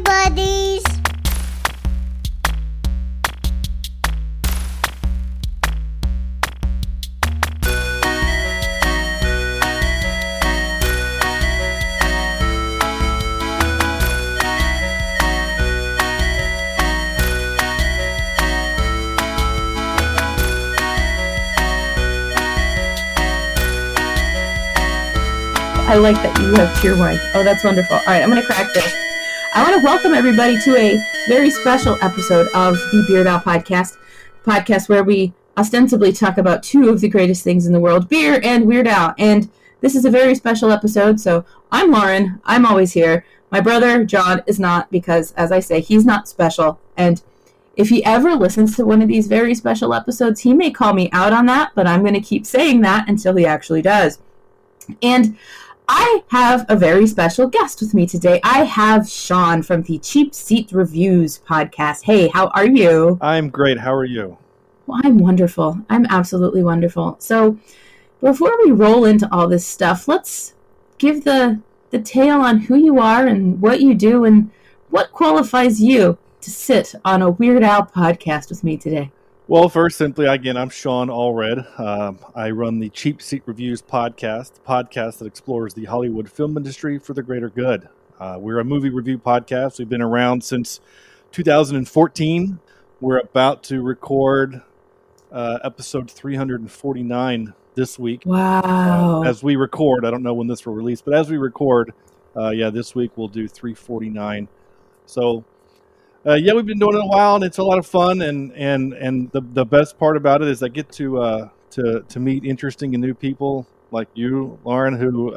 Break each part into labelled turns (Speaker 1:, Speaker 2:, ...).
Speaker 1: buddies.
Speaker 2: I like that you have cheer wine. Oh, that's wonderful. All right, I'm going to crack this. I want to welcome everybody to a very special episode of the Beard Owl podcast where we ostensibly talk about two of the greatest things in the world, beer and Weird Al. And this is a very special episode, so I'm Lauren. I'm always here. My brother, John, is not because, as I say, he's not special. And if he ever listens to one of these very special episodes, he may call me out on that, but I'm going to keep saying that until he actually does. And I have a very special guest with me today. I have Shawn from the Cheap Seat Reviews podcast. Hey, how are you?
Speaker 3: I'm great. How are you?
Speaker 2: Well, I'm wonderful. I'm absolutely wonderful. So before we roll into all this stuff, let's give the tale on who you are and what you do and what qualifies you to sit on a Weird Al podcast with me today.
Speaker 3: Well, first, simply, again, I'm Shawn Allred. I run the Cheap Seat Reviews podcast, the podcast that explores the Hollywood film industry for the greater good. We're a movie review podcast. We've been around since 2014. We're about to record episode 349 this week.
Speaker 2: Wow.
Speaker 3: As we record, I don't know when this will release, but as we record, this week we'll do 349. So... we've been doing it a while, and it's a lot of fun. And the best part about it is I get to meet interesting and new people like you, Lauren. Who,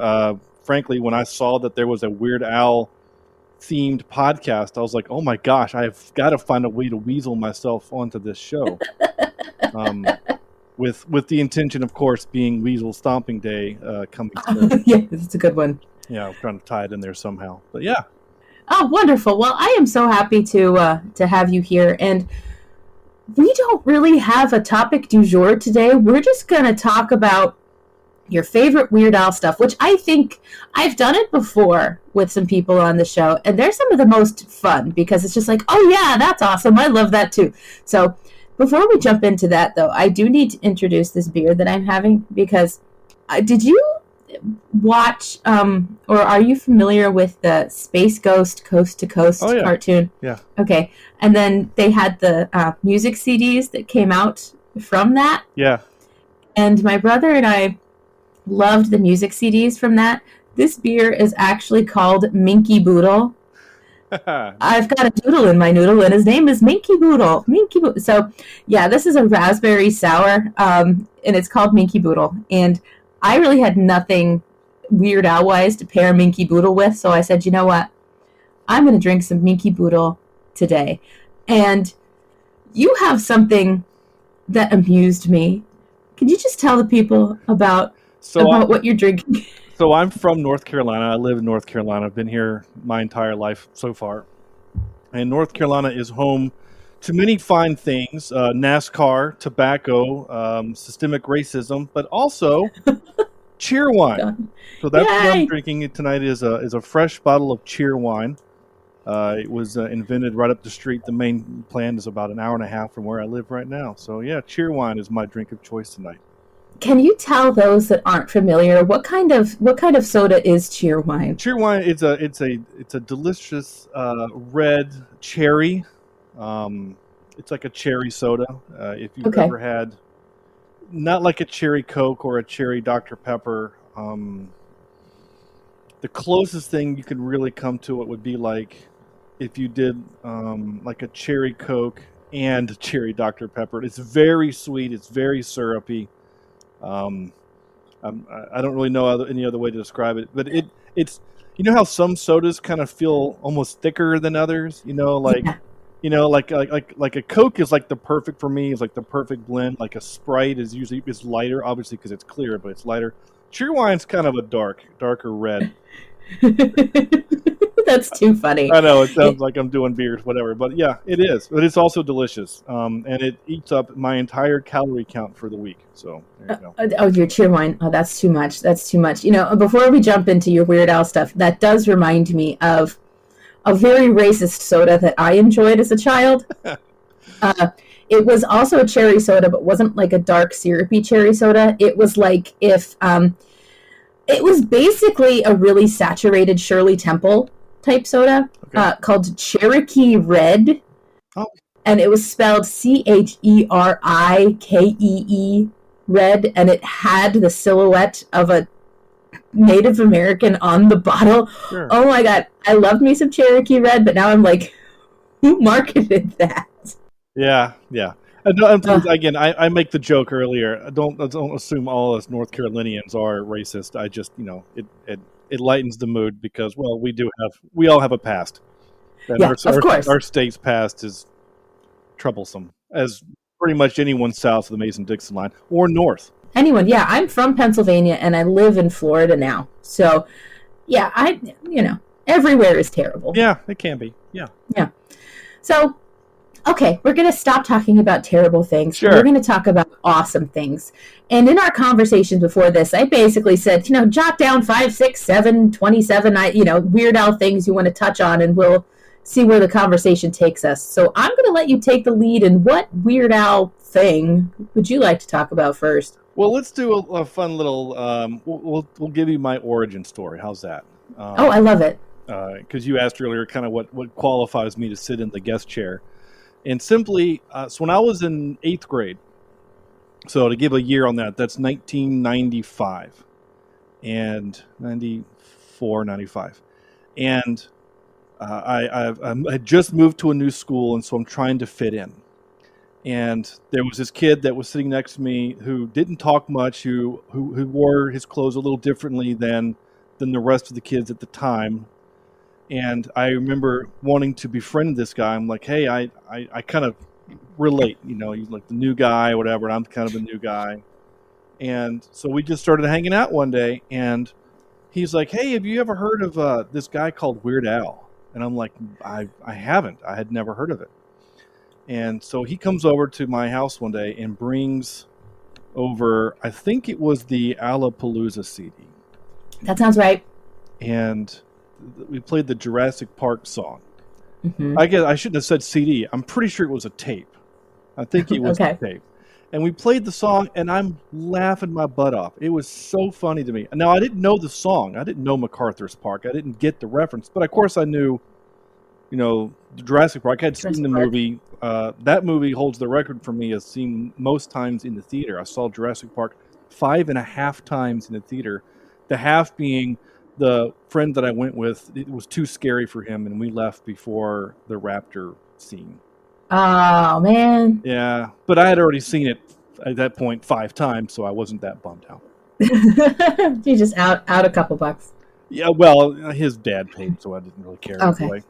Speaker 3: frankly, when I saw that there was a Weird Al themed podcast, I was like, "Oh my gosh, I've got to find a way to weasel myself onto this show." With the intention, of course, being Weasel Stomping Day coming.
Speaker 2: Yeah, it's a good one.
Speaker 3: Yeah, I'm trying to tie it in there somehow, but yeah.
Speaker 2: Oh, wonderful. Well, I am so happy to have you here. And we don't really have a topic du jour today. We're just going to talk about your favorite Weird Al stuff, which I think I've done it before with some people on the show. And they're some of the most fun because it's just like, oh, yeah, that's awesome. I love that, too. So before we jump into that, though, I do need to introduce this beer that I'm having because did you watch or are you familiar with the Space Ghost Coast to Coast cartoon?
Speaker 3: Yeah.
Speaker 2: Okay. And then they had the music CDs that came out from that.
Speaker 3: Yeah.
Speaker 2: And my brother and I loved the music CDs from that. This beer is actually called Minky Boodle. I've got a doodle in my noodle, and his name is Minky Boodle. Minky Boodle. So, yeah, this is a raspberry sour, and it's called Minky Boodle. And I really had nothing Weird Al-wise to pair Minky Boodle with, so I said, you know what? I'm going to drink some Minky Boodle today. And you have something that amused me. Can you just tell the people about what you're drinking?
Speaker 3: So I'm from North Carolina. I live in North Carolina. I've been here my entire life so far. And North Carolina is home to many fine things, NASCAR, tobacco, systemic racism, but also cheer wine. So that's what I'm drinking tonight is a fresh bottle of cheer wine. It was invented right up the street. The main plant is about an hour and a half from where I live right now. So yeah, cheer wine is my drink of choice tonight.
Speaker 2: Can you tell those that aren't familiar what kind of soda is cheer wine?
Speaker 3: Cheer wine it's a delicious red cherry. It's like a cherry soda. If you've ever had, not like a cherry Coke or a cherry Dr. Pepper, the closest thing you could really come to it would be like if you did like a cherry Coke and cherry Dr. Pepper. It's very sweet. It's very syrupy. I don't really know any other way to describe it, but it's you know how some sodas kind of feel almost thicker than others. You know, like a Coke is like the perfect for me. It's like the perfect blend. Like a Sprite is lighter, obviously because it's clear, but it's lighter. Cheer wine's kind of a darker red.
Speaker 2: That's too funny.
Speaker 3: I know, it sounds like I'm doing beers, whatever. But yeah, it is. But it's also delicious. And it eats up my entire calorie count for the week. So there you go.
Speaker 2: Your cheer wine. Oh, that's too much. That's too much. You know, before we jump into your Weird Al stuff, that does remind me of a very racist soda that I enjoyed as a child. It was also a cherry soda, but wasn't like a dark syrupy cherry soda. It was like if it was basically a really saturated Shirley Temple type soda called Cherokee Red.
Speaker 3: Oh.
Speaker 2: And it was spelled Cherikee Red, and it had the silhouette of a Native American on the bottle.
Speaker 3: Sure.
Speaker 2: Oh my god, I loved me some Cherokee Red, but now I'm like, who marketed that?
Speaker 3: Yeah. Again, I make the joke earlier. Don't assume all us North Carolinians are racist. I just, it lightens the mood because, well, we all have a past. And
Speaker 2: of course.
Speaker 3: Our state's past is troublesome, as pretty much anyone south of the Mason-Dixon line or north.
Speaker 2: Anyone, yeah. I'm from Pennsylvania and I live in Florida now. So, yeah, everywhere is terrible.
Speaker 3: Yeah, it can be. Yeah.
Speaker 2: So, okay, we're going to stop talking about terrible things.
Speaker 3: Sure.
Speaker 2: We're going to talk about awesome things. And in our conversations before this, I basically said, jot down 5, 6, 7, 27, Weird Al things you want to touch on, and we'll see where the conversation takes us. So I'm going to let you take the lead. And what Weird Al thing would you like to talk about first?
Speaker 3: Well, let's do a fun little. We'll give you my origin story. How's that?
Speaker 2: I love it.
Speaker 3: Because you asked earlier, kind of what qualifies me to sit in the guest chair, and simply, so when I was in 8th grade. So to give a year on that, that's 1995, and 94, 95, and. I had just moved to a new school, and so I'm trying to fit in. And there was this kid that was sitting next to me who didn't talk much, who wore his clothes a little differently than the rest of the kids at the time. And I remember wanting to befriend this guy. I'm like, hey, I kind of relate, he's like the new guy or whatever, and I'm kind of the new guy. And so we just started hanging out one day, and he's like, hey, have you ever heard of this guy called Weird Al? And I'm like, I haven't. I had never heard of it. And so he comes over to my house one day and brings over, I think it was the Alapalooza CD.
Speaker 2: That sounds right.
Speaker 3: And we played the Jurassic Park song.
Speaker 2: Mm-hmm.
Speaker 3: I guess I shouldn't have said CD. I'm pretty sure it was a tape. I think it was a tape. And we played the song, and I'm laughing my butt off. It was so funny to me. Now, I didn't know the song. I didn't know MacArthur's Park. I didn't get the reference. But, of course, I knew, the Jurassic Park. I had seen the movie. That movie holds the record for me as seen most times in the theater. I saw Jurassic Park 5.5 times in the theater. The half being the friend that I went with, it was too scary for him, and we left before the raptor scene.
Speaker 2: Oh, man.
Speaker 3: Yeah, but I had already seen it at that point 5 times, so I wasn't that bummed out.
Speaker 2: You just out a couple bucks.
Speaker 3: Yeah, well, his dad paid, so I didn't really care anyway.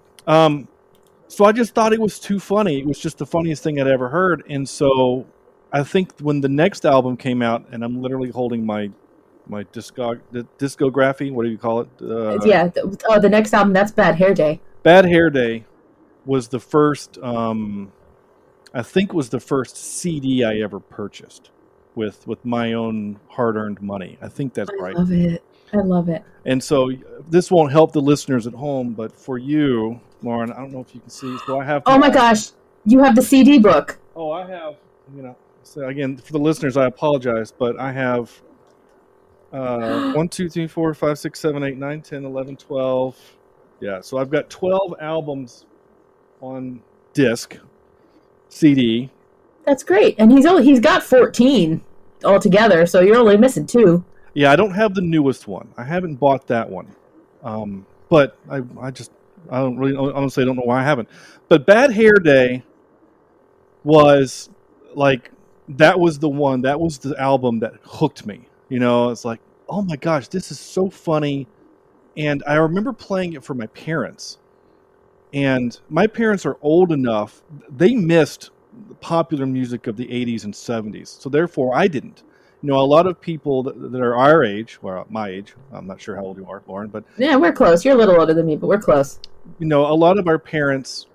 Speaker 3: So I just thought it was too funny. It was just the funniest thing I'd ever heard. And so I think when the next album came out, and I'm literally holding my discography, what do you call it?
Speaker 2: The next album, that's Bad Hair Day.
Speaker 3: Bad Hair Day was the first, I think was the first CD I ever purchased with my own hard-earned money. I think that's right.
Speaker 2: I love it.
Speaker 3: And so this won't help the listeners at home, but for you, Lauren, I don't know if you can see. So I have.
Speaker 2: Oh my gosh, you have the CD book.
Speaker 3: Oh, I have. So again, for the listeners, I apologize, but I have 1, 2, 3, 4, 5, 6, 7, 8, 9, 10, 11, 12. Yeah, so I've got 12 albums on disc, CD.
Speaker 2: That's great, and he's got 14 altogether, so you're only missing 2.
Speaker 3: Yeah, I don't have the newest one. I haven't bought that one, but I don't really honestly I don't know why I haven't. But Bad Hair Day was like that was the one. That was the album that hooked me. It's like, oh my gosh, this is so funny. And I remember playing it for my parents. And my parents are old enough, they missed the popular music of the 80s and 70s. So therefore, I didn't. A lot of people that are our age, well, my age, I'm not sure how old you are, Lauren, but...
Speaker 2: Yeah, we're close. You're a little older than me, but we're close.
Speaker 3: A lot of our parents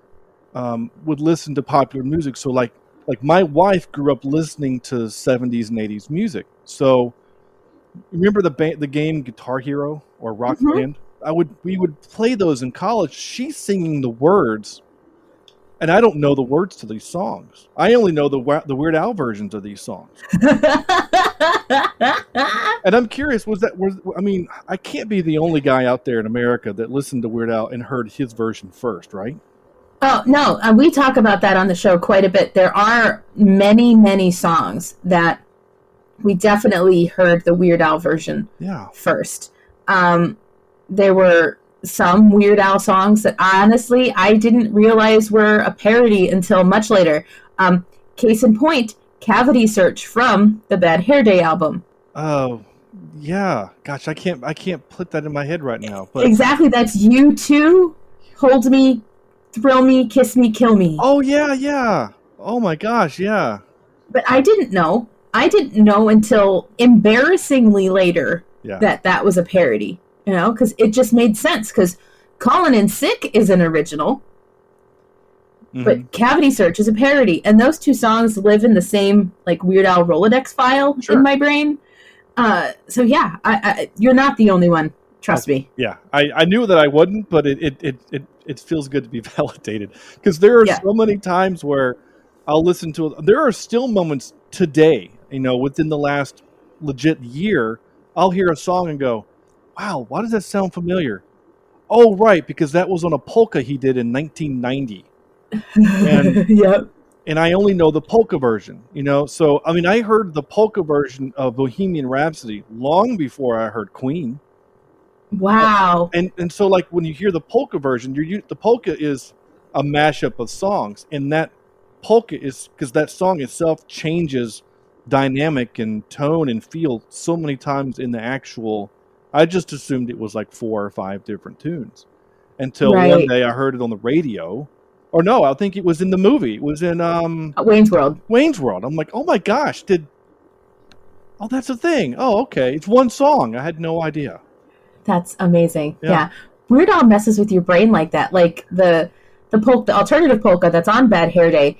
Speaker 3: would listen to popular music. So like my wife grew up listening to 70s and 80s music. So remember the game Guitar Hero or Rock Band? we would play those in college. She's singing the words, and I don't know the words to these songs. I only know the Weird Al versions of these songs. And I'm curious, I mean, I can't be the only guy out there in America that listened to Weird Al and heard his version first, right?
Speaker 2: Oh, no, we talk about that on the show quite a bit. There are many, many songs that we definitely heard the Weird Al version first. There were some Weird Al songs that honestly I didn't realize were a parody until much later. Case in point, Cavity Search from the Bad Hair Day album.
Speaker 3: Oh, yeah. Gosh, I can't put that in my head right now. But
Speaker 2: exactly, that's U2, Hold Me, Thrill Me, Kiss Me, Kill Me.
Speaker 3: Oh, yeah. Oh, my gosh, yeah.
Speaker 2: But I didn't know. I didn't know until embarrassingly later that was a parody. You know, because it just made sense. Because Callin' in Sick is an original, but Cavity Search is a parody. And those two songs live in the same, like, Weird Al Rolodex file in my brain. So, yeah, you're not the only one. Trust me.
Speaker 3: Yeah, I knew that I wouldn't, but it feels good to be validated. Because there are so many times where I'll listen to it. There are still moments today, you know, within the last legit year, I'll hear a song and go, wow, why does that sound familiar? Oh, right, because that was on a polka he did in 1990. And, and I only know the polka version, you know? So, I mean, I heard the polka version of Bohemian Rhapsody long before I heard Queen.
Speaker 2: Wow.
Speaker 3: And so, like, when you hear the polka version, the polka is a mashup of songs. And that polka is, because that song itself changes dynamic and tone and feel so many times in the actual... I just assumed it was like 4 or 5 different tunes until one day I heard it on the radio. Or no, I think it was in the movie. It was in
Speaker 2: Wayne's World.
Speaker 3: Wayne's World. I'm like, oh my gosh, oh, that's a thing. Oh, okay. It's one song. I had no idea.
Speaker 2: That's amazing. Yeah. Weird Al messes with your brain like that. Like the alternative polka that's on Bad Hair Day.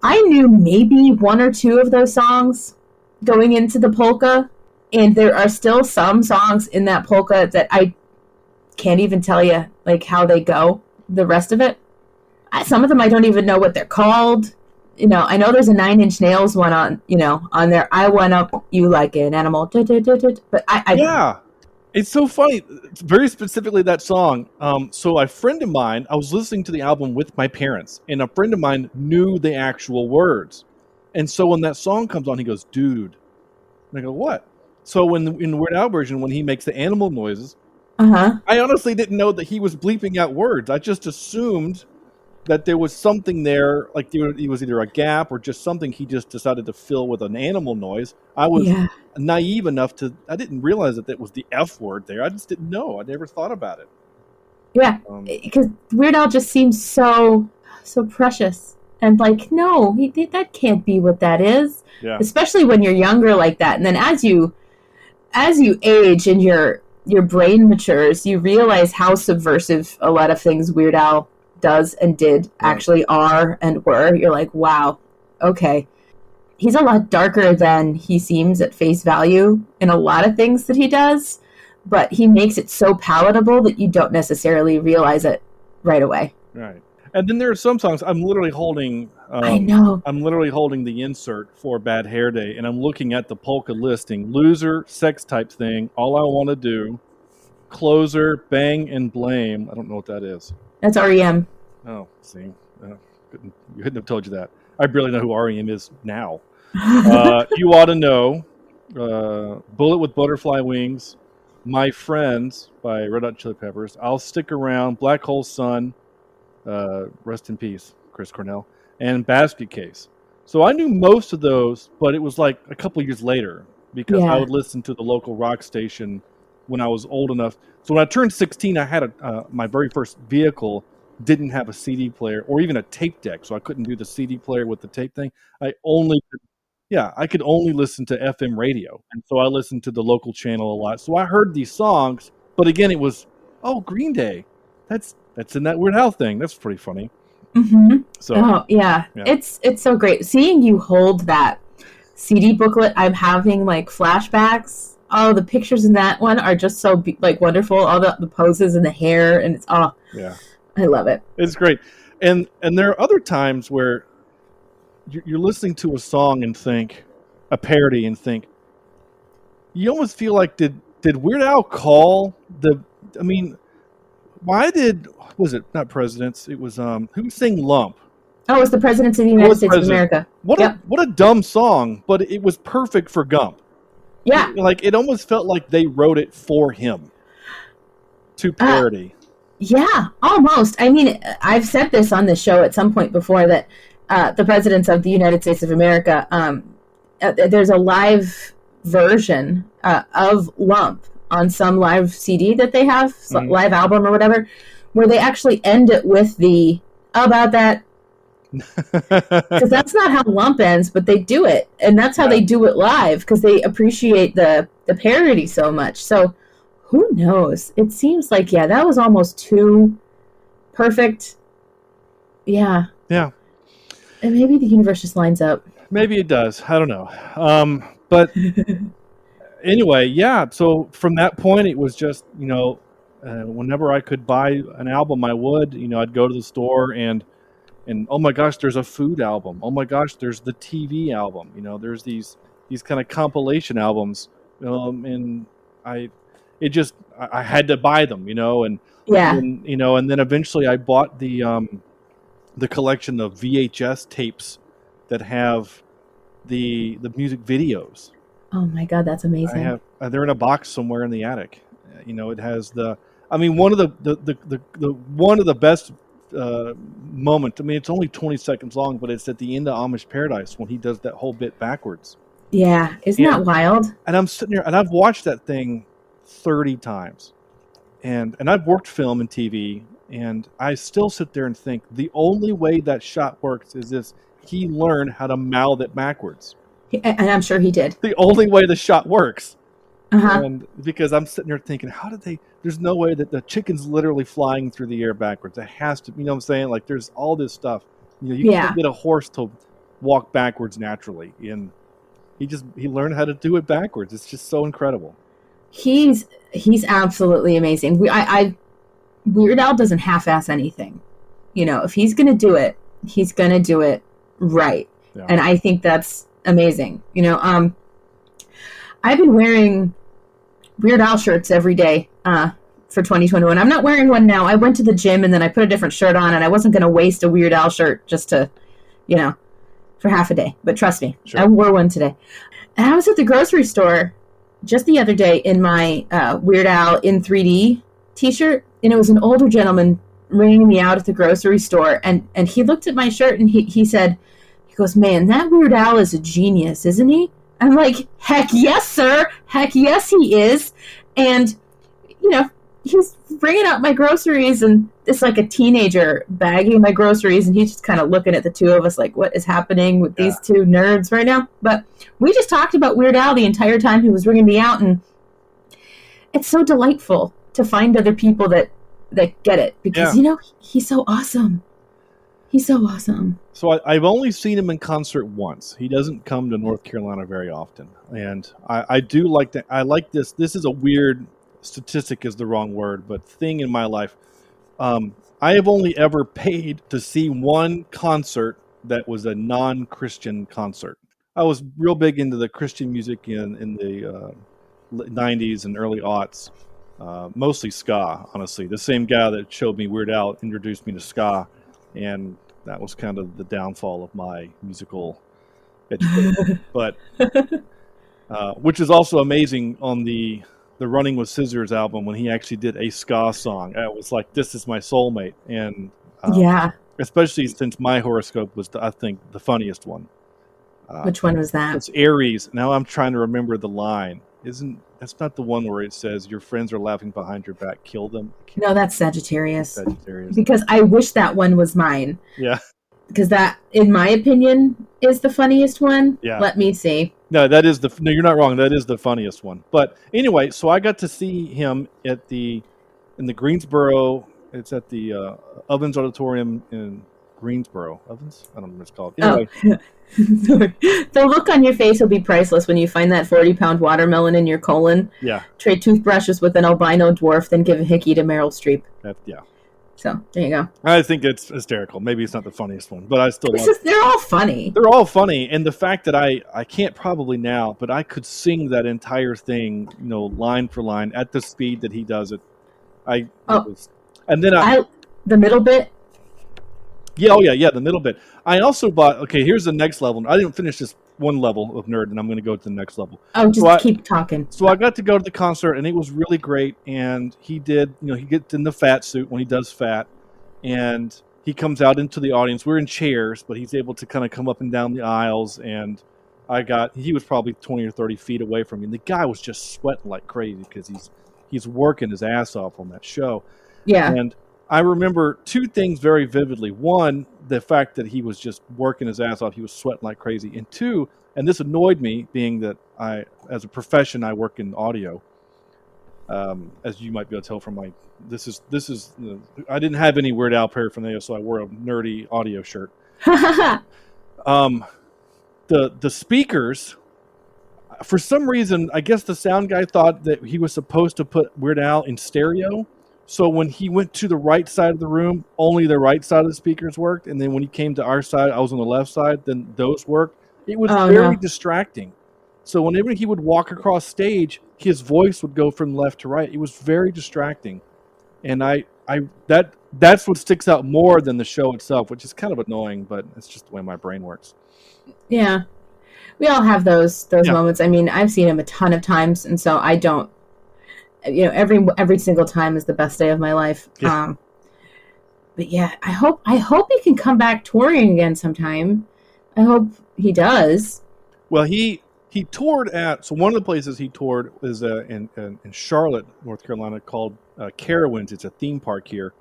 Speaker 2: I knew maybe 1 or 2 of those songs going into the polka. And there are still some songs in that polka that I can't even tell you, like, how they go, the rest of it. Some of them I don't even know what they're called. You know, I know there's a 9 Inch Nails one on there. I went up you like an animal. But
Speaker 3: Yeah. It's so funny. It's very specifically that song. So a friend of mine, I was listening to the album with my parents, and a friend of mine knew the actual words. And so when that song comes on, he goes, dude. And I go, what? So in the Weird Al version, when he makes the animal noises, I honestly didn't know that he was bleeping out words. I just assumed that there was something there, like it was either a gap or just something he just decided to fill with an animal noise. I was naive enough I didn't realize that was the F word there. I just didn't know. I never thought about it.
Speaker 2: Yeah, because Weird Al just seems so precious. And like, no, that can't be what that is. Yeah. Especially when you're younger like that. And then as you age and your brain matures, you realize how subversive a lot of things Weird Al does and did actually are and were. You're like, wow, okay. He's a lot darker than he seems at face value in a lot of things that he does, but he makes it so palatable that you don't necessarily realize it right away.
Speaker 3: Right. And then there are some songs I'm literally holding.
Speaker 2: I know.
Speaker 3: I'm literally holding the insert for Bad Hair Day, and I'm looking at the polka listing: Loser, Sex Type Thing, All I Want to Do, Closer, Bang and Blame. I don't know what that is.
Speaker 2: That's REM.
Speaker 3: Oh, see, couldn't have told you that. I barely know who REM is now. You Ought to Know, Bullet with Butterfly Wings, My Friends by Red Hot Chili Peppers, I'll Stick Around, Black Hole Sun. Rest in peace, Chris Cornell, and Basket Case. So I knew most of those, but it was like a couple years later because I would listen to the local rock station when I was old enough. So when I turned 16, I had my very first vehicle didn't have a CD player or even a tape deck, so I couldn't do the CD player with the tape thing. I could only listen to FM radio, and so I listened to the local channel a lot. So I heard these songs, but again, it was Green Day. That's in that Weird Al thing. That's pretty funny.
Speaker 2: Mm-hmm. So, it's so great seeing you hold that CD booklet. I'm having like flashbacks Oh, the pictures in that one are just so like wonderful. All the poses and the hair, and it's I love it.
Speaker 3: It's great. And there are other times where you're listening to a song and think, a parody, and think, you almost feel like, did Weird Al call the? I mean, why was it not Presidents? It was who sang Lump?
Speaker 2: Oh, it's the Presidents of the United States of America.
Speaker 3: What a dumb song, but it was perfect for Gump.
Speaker 2: Yeah,
Speaker 3: like it almost felt like they wrote it for him to parody.
Speaker 2: Yeah, almost. I mean, I've said this on the show at some point before that the Presidents of the United States of America, there's a live version of Lump on some live CD that they have, live album or whatever, where they actually end it with the, how about that? Because that's not how Lump ends, but they do it. And that's how they do it live, because they appreciate the parody so much. So who knows? It seems like, that was almost too perfect. Yeah.
Speaker 3: Yeah.
Speaker 2: And maybe the universe just lines up.
Speaker 3: Maybe it does. I don't know. But anyway, so from that point, it was just, whenever I could buy an album, I would. I'd go to the store and oh my gosh, there's a food album. Oh my gosh, there's the TV album. There's these kind of compilation albums. And I had to buy them, and then eventually I bought the collection of VHS tapes that have the music videos.
Speaker 2: Oh my God, that's amazing.
Speaker 3: They're in a box somewhere in the attic. It has one of the best moment. I mean, it's only 20 seconds long, but it's at the end of Amish Paradise when he does that whole bit backwards.
Speaker 2: Yeah, isn't that wild?
Speaker 3: And I'm sitting there, and I've watched that thing 30 times, and I've worked film and TV, and I still sit there and think the only way that shot works is if he learned how to mouth it backwards.
Speaker 2: And I'm sure he did.
Speaker 3: The only way the shot works.
Speaker 2: Uh-huh.
Speaker 3: And because I'm sitting there thinking, how did they? There's no way that the chicken's literally flying through the air backwards. It has to. You know what I'm saying? Like, there's all this stuff. You can't get a horse to walk backwards naturally, and he learned how to do it backwards. It's just so incredible.
Speaker 2: He's absolutely amazing. Weird Al doesn't half-ass anything. If he's gonna do it, he's gonna do it right. Yeah. And I think that's amazing. I've been wearing Weird Al shirts every day for 2021. I'm not wearing one now. I went to the gym and then I put a different shirt on, and I wasn't going to waste a Weird Al shirt just to, for half a day. But trust me, sure. I wore one today. And I was at the grocery store just the other day in my Weird Al in 3D t-shirt, and it was an older gentleman ringing me out at the grocery store, and he looked at my shirt and he said, he goes, "Man, that Weird Al is a genius, isn't he?" I'm like, heck yes, sir. Heck yes, he is. And, he's bringing out my groceries, and it's like a teenager bagging my groceries, and he's just kind of looking at the two of us like, what is happening with these two nerds right now? But we just talked about Weird Al the entire time he was ringing me out, and it's so delightful to find other people that get it, because, he's so awesome. He's so awesome.
Speaker 3: So I've only seen him in concert once. He doesn't come to North Carolina very often. And I do like that. I like this. This is a weird statistic is the wrong word, but thing in my life. I have only ever paid to see one concert that was a non-Christian concert. I was real big into the Christian music in the 90s and early aughts. Mostly ska, honestly. The same guy that showed me Weird Al introduced me to ska. And that was kind of the downfall of my musical education. But which is also amazing on the Running with Scissors album when he actually did a ska song. I was like, this is my soulmate. And especially since my horoscope was, I think, the funniest one.
Speaker 2: Which one was that?
Speaker 3: It's Aries. Now I'm trying to remember the line. That's not the one where it says your friends are laughing behind your back, kill them?
Speaker 2: No, that's Sagittarius. Because I wish that one was mine.
Speaker 3: Yeah.
Speaker 2: Because that, in my opinion, is the funniest one.
Speaker 3: Yeah.
Speaker 2: Let me see.
Speaker 3: No, you're not wrong. That is the funniest one. But anyway, so I got to see him in the Greensboro. It's at the Ovens Auditorium in Greensboro. Ovens? I don't know what it's called.
Speaker 2: Oh.
Speaker 3: Anyway.
Speaker 2: The look on your face will be priceless when you find that 40-pound watermelon in your colon.
Speaker 3: Yeah.
Speaker 2: Trade toothbrushes with an albino dwarf, then give a hickey to Meryl Streep.
Speaker 3: Yeah.
Speaker 2: So, there you go.
Speaker 3: I think it's hysterical. Maybe it's not the funniest one, but I still love it.
Speaker 2: They're all funny.
Speaker 3: They're all funny, and the fact that I can't probably now, but I could sing that entire thing, line for line at the speed that he does it. And then
Speaker 2: the middle bit.
Speaker 3: Yeah, the middle bit. I also bought. Okay, here's the next level. I didn't finish this one level of nerd, and I'm going to go to the next level.
Speaker 2: Oh, just keep talking.
Speaker 3: So I got to go to the concert, and it was really great. And he did, he gets in the fat suit when he does fat, and he comes out into the audience. We're in chairs, but he's able to kind of come up and down the aisles. And he was probably 20 or 30 feet away from me, and the guy was just sweating like crazy because he's working his ass off on that show.
Speaker 2: Yeah.
Speaker 3: And I remember two things very vividly. One, the fact that he was just working his ass off. He was sweating like crazy. And two, and this annoyed me, being that as a profession, I work in audio. As you might be able to tell from this is I didn't have any Weird Al paraphernalia, so I wore a nerdy audio shirt. The speakers, for some reason, I guess the sound guy thought that he was supposed to put Weird Al in stereo. So when he went to the right side of the room, only the right side of the speakers worked. And then when he came to our side, I was on the left side, then those worked. It was very distracting. So whenever he would walk across stage, his voice would go from left to right. It was very distracting. And that's what sticks out more than the show itself, which is kind of annoying, but it's just the way my brain works.
Speaker 2: Yeah. We all have those moments. I mean, I've seen him a ton of times, and so I don't, every single time is the best day of my life. Yeah. But yeah, I hope he can come back touring again sometime. I hope he does.
Speaker 3: Well, he toured so one of the places he toured is in Charlotte, North Carolina, called Carowinds. It's a theme park here.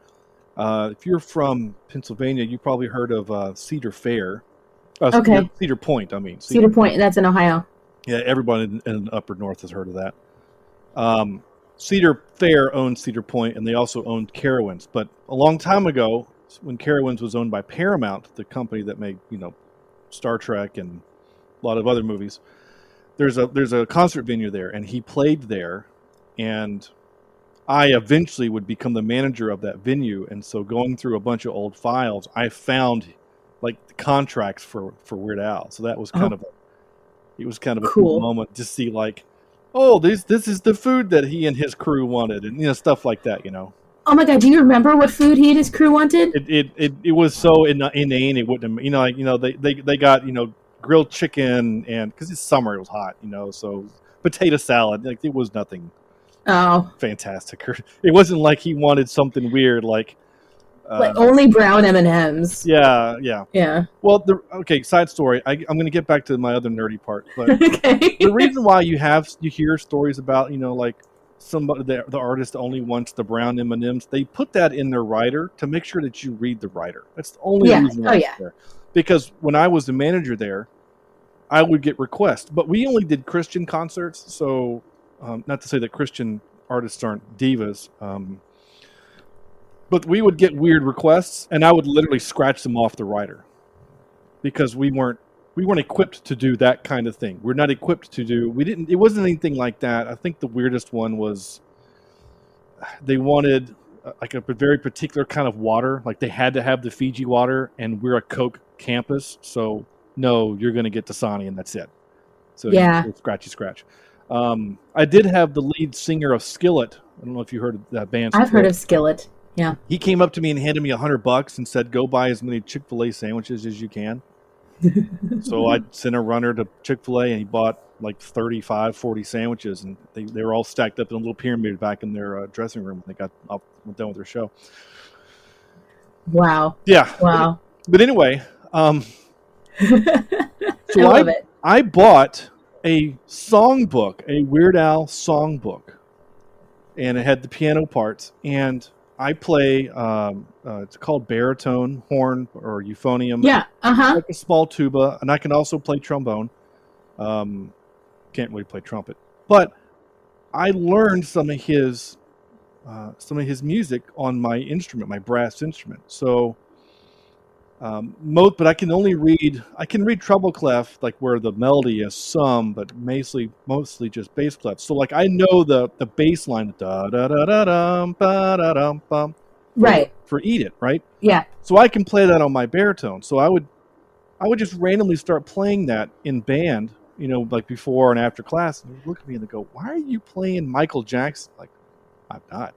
Speaker 3: If you're from Pennsylvania, you probably heard of Cedar Fair.
Speaker 2: Okay.
Speaker 3: Cedar Point, I mean.
Speaker 2: Cedar Point, that's in Ohio.
Speaker 3: Yeah, everybody in the upper north has heard of that. Cedar Fair owned Cedar Point, and they also owned Carowinds. But a long time ago, when Carowinds was owned by Paramount, the company that made Star Trek and a lot of other movies, there's a concert venue there, and he played there, and I eventually would become the manager of that venue. And so going through a bunch of old files, I found the contracts for Weird Al. So that was kind of a cool moment to see this is the food that he and his crew wanted, and stuff like that.
Speaker 2: Oh my God! Do you remember what food he and his crew wanted?
Speaker 3: It was so inane. It wouldn't they got grilled chicken, and because it's summer, it was hot. So potato salad. It was nothing.
Speaker 2: Oh,
Speaker 3: fantastic! It wasn't like he wanted something weird like
Speaker 2: only brown M&Ms.
Speaker 3: Yeah. Well, side story. I'm going to get back to my other nerdy part, but
Speaker 2: okay.
Speaker 3: The reason why you hear stories about somebody the artist only wants the brown M&Ms, they put that in their writer to make sure that you read the writer. That's the only reason why it's there. Because when I was the manager there, I would get requests, but we only did Christian concerts, so not to say that Christian artists aren't divas. But we would get weird requests, and I would literally scratch them off the writer because we weren't equipped to do that kind of thing. We're not equipped to do. It wasn't anything like that. I think the weirdest one was they wanted a very particular kind of water. Like they had to have the Fiji water, and we're a Coke campus, so no, you're going to get Dasani, and that's it. So scratch. I did have the lead singer of Skillet. I don't know if you heard of that band.
Speaker 2: I've heard of Skillet. Yeah.
Speaker 3: He came up to me and handed me $100 and said, "Go buy as many Chick-fil-A sandwiches as you can." So I sent a runner to Chick-fil-A, and he bought 35, 40 sandwiches, and they were all stacked up in a little pyramid back in their dressing room when they went done with their show.
Speaker 2: Wow.
Speaker 3: Yeah.
Speaker 2: Wow.
Speaker 3: But anyway, so
Speaker 2: I love it.
Speaker 3: I bought a songbook, a Weird Al songbook, and it had the piano parts, and I play, it's called baritone, horn, or euphonium.
Speaker 2: Yeah,
Speaker 3: like a small tuba, and I can also play trombone. Can't really play trumpet. But I learned some of his music on my instrument, my brass instrument. So But I can only read. I can read treble clef, like where the melody is some, but mostly just bass clef. So like I know the bass line, da da da da dum ba da dum bum,
Speaker 2: Right.
Speaker 3: for "Eat It," right?
Speaker 2: Yeah.
Speaker 3: So I can play that on my baritone. So I would just randomly start playing that in band, like before and after class, and they would look at me and they go, "Why are you playing Michael Jackson?" Like, I'm not.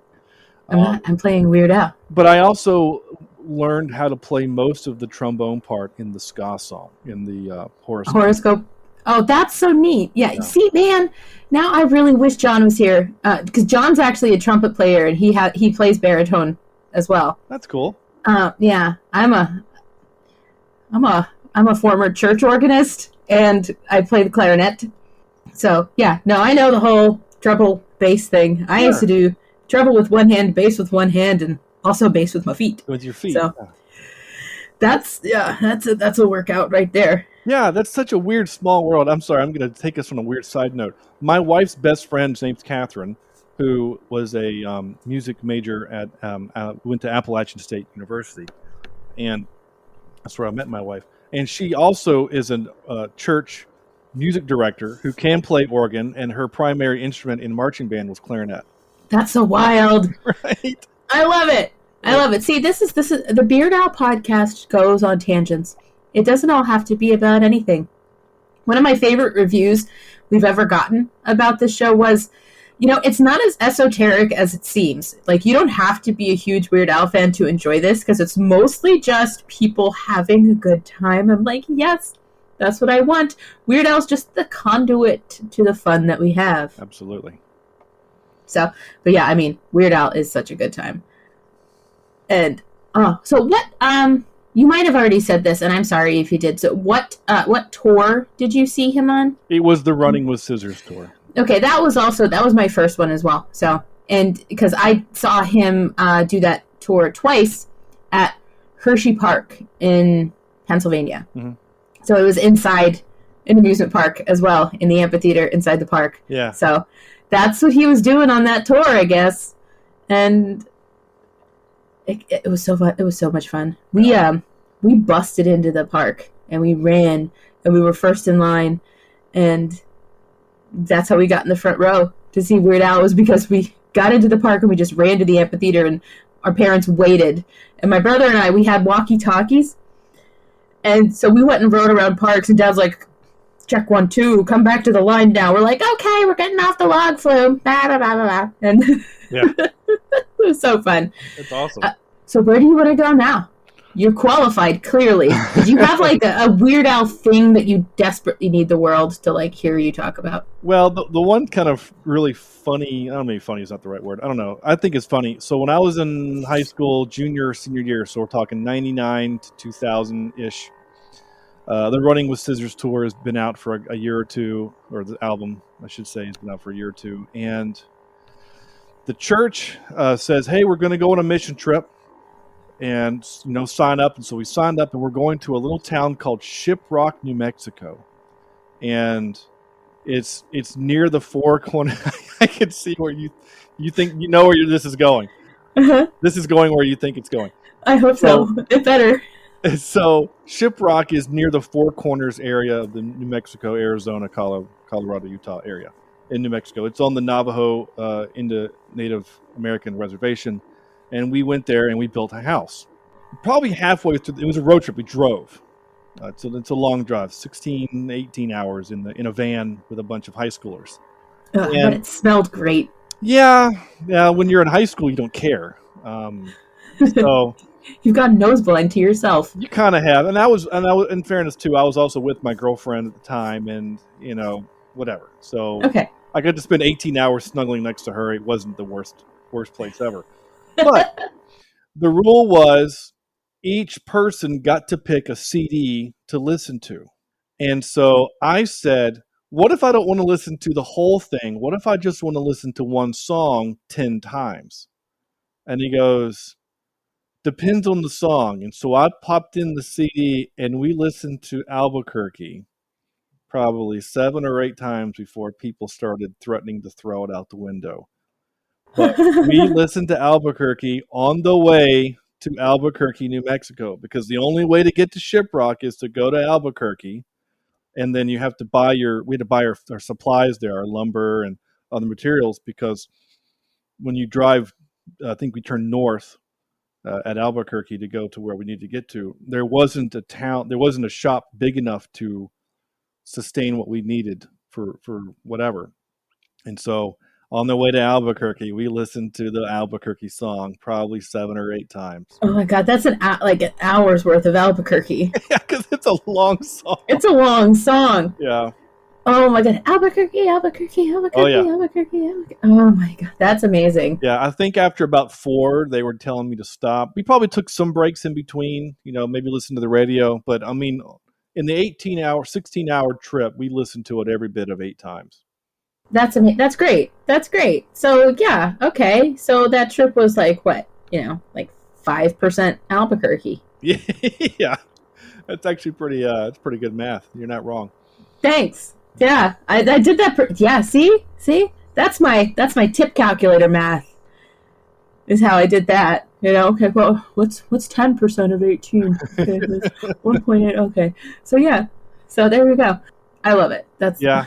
Speaker 2: I'm not. I'm playing Weird Al.
Speaker 3: But I also learned how to play most of the trombone part in the ska song, in the horoscope.
Speaker 2: Horoscope. Oh, that's so neat. Yeah.
Speaker 3: Yeah.
Speaker 2: See, man, now I really wish John was here because John's actually a trumpet player and he plays baritone as well.
Speaker 3: That's cool.
Speaker 2: Yeah, I'm a former church organist and I play the clarinet. So yeah, no, I know the whole treble bass thing. I used to do treble with one hand, bass with one hand, and also bass with my feet.
Speaker 3: With your feet.
Speaker 2: So that's a workout right there.
Speaker 3: Yeah, that's such a weird small world. I'm sorry, I'm going to take us on a weird side note. My wife's best friend's name's Catherine, who was a music major went to Appalachian State University, and that's where I met my wife. And she also is a church music director who can play organ, and her primary instrument in marching band was clarinet.
Speaker 2: That's so wild.
Speaker 3: Right?
Speaker 2: I love it. I love it. See, this is the Beard Owl podcast goes on tangents. It doesn't all have to be about anything. One of my favorite reviews we've ever gotten about this show was, it's not as esoteric as it seems. Like, you don't have to be a huge Weird Al fan to enjoy this because it's mostly just people having a good time. I'm like, yes, that's what I want. Weird Al's just the conduit to the fun that we have.
Speaker 3: Absolutely.
Speaker 2: So, but yeah, I mean, Weird Al is such a good time. And, so what, you might have already said this, and I'm sorry if you did. So what tour did you see him on?
Speaker 3: It was the Running with Scissors tour.
Speaker 2: Okay, that was my first one as well. So, and because I saw him do that tour twice at Hershey Park in Pennsylvania. Mm-hmm. So it was inside an amusement park as well, in the amphitheater inside the park.
Speaker 3: Yeah.
Speaker 2: So that's what he was doing on that tour, I guess. And it was so fun. It was so much fun. We busted into the park and we ran and we were first in line, and that's how we got in the front row to see Weird Al, was because we got into the park and we just ran to the amphitheater and our parents waited. And my brother and I, we had walkie-talkies. And so we went and rode around parks, and Dad's like, check 1, 2, come back to the line now. We're like, okay, we're getting off the log flume. Blah, blah, blah, blah. And
Speaker 3: yeah.
Speaker 2: It was so fun.
Speaker 3: It's awesome.
Speaker 2: So where do you want to go now? You're qualified, clearly. Did you have like a Weird Al thing that you desperately need the world to like hear you talk about?
Speaker 3: Well, the one kind of really funny, I don't know, maybe funny is not the right word. I don't know. I think it's funny. So when I was in high school, junior, senior year, so we're talking 99 to 2000-ish, the Running with Scissors tour has been out for a year or two, or the album, I should say, has been out for a year or two. And the church says, hey, we're going to go on a mission trip and, sign up. And so we signed up, and we're going to a little town called Shiprock, New Mexico. And it's near the Four Corners. I can see where you think where this is going. Uh-huh. This is going where you think it's going.
Speaker 2: I hope so. It better.
Speaker 3: So Shiprock is near the Four Corners area of the New Mexico, Arizona, Colorado, Utah area in New Mexico. It's on the Navajo Native American reservation. And we went there and we built a house. Probably halfway through, it was a road trip. We drove. It's a long drive, 16, 18 hours in a van with a bunch of high schoolers.
Speaker 2: But it smelled great.
Speaker 3: Yeah. When you're in high school, you don't care. So
Speaker 2: you've got nose blind to yourself.
Speaker 3: You kind of have, and I was, in fairness too, I was also with my girlfriend at the time, and whatever. So
Speaker 2: okay.
Speaker 3: I got to spend 18 hours snuggling next to her. It wasn't the worst place ever. But the rule was each person got to pick a CD to listen to. And so I said, what if I don't want to listen to the whole thing? What if I just want to listen to one song 10 times? And he goes, depends on the song. And so I popped in the CD and we listened to Albuquerque probably 7 or 8 times before people started threatening to throw it out the window. But we listened to Albuquerque on the way to Albuquerque, New Mexico, because the only way to get to Shiprock is to go to Albuquerque, and then you have to buy we had to buy our supplies there, our lumber and other materials, because when you drive, I think we turned north at Albuquerque to go to where we need to get to. There wasn't a shop big enough to sustain what we needed for whatever. And so on the way to Albuquerque, we listened to the Albuquerque song probably 7 or 8 times.
Speaker 2: Oh my God, that's like an hour's worth of Albuquerque.
Speaker 3: Yeah, because it's a long song.
Speaker 2: It's a long song.
Speaker 3: Yeah.
Speaker 2: Oh my God, Albuquerque, Albuquerque, Albuquerque,
Speaker 3: Oh, yeah.
Speaker 2: Albuquerque, Albuquerque. Oh my God, that's amazing.
Speaker 3: Yeah, I think after about 4, they were telling me to stop. We probably took some breaks in between, maybe listen to the radio. But I mean, in the 16-hour trip, we listened to it every bit of 8 times.
Speaker 2: That's amazing. That's great. That's great. So yeah, okay. So that trip was like what? Like 5% Albuquerque.
Speaker 3: Yeah, that's actually pretty. It's pretty good math. You're not wrong.
Speaker 2: Thanks. Yeah, I did that. Yeah, see, that's my tip calculator math. Is how I did that. Okay. Well, what's 10% of 18? Okay, 1.8. Okay. So yeah. So there we go. I love it. That's
Speaker 3: yeah.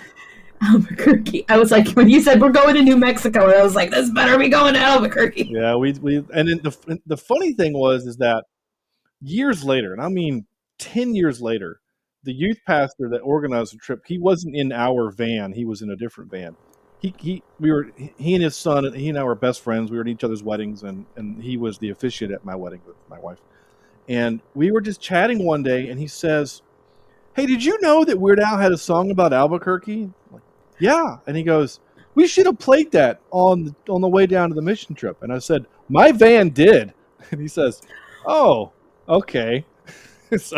Speaker 2: Albuquerque. I was like, when you said we're going to New Mexico, I was like, this better be going to Albuquerque.
Speaker 3: Yeah, we and then the funny thing is that years later, and I mean 10 years later, the youth pastor that organized the trip, he wasn't in our van, he was in a different van. He and his son, he and I were best friends. We were at each other's weddings, and he was the officiant at my wedding with my wife. And we were just chatting one day, and he says, "Hey, did you know that Weird Al had a song about Albuquerque?" I'm like, yeah. And he goes, "We should have played that on the way down to the mission trip." And I said, "My van did." And he says, "Oh, okay." So,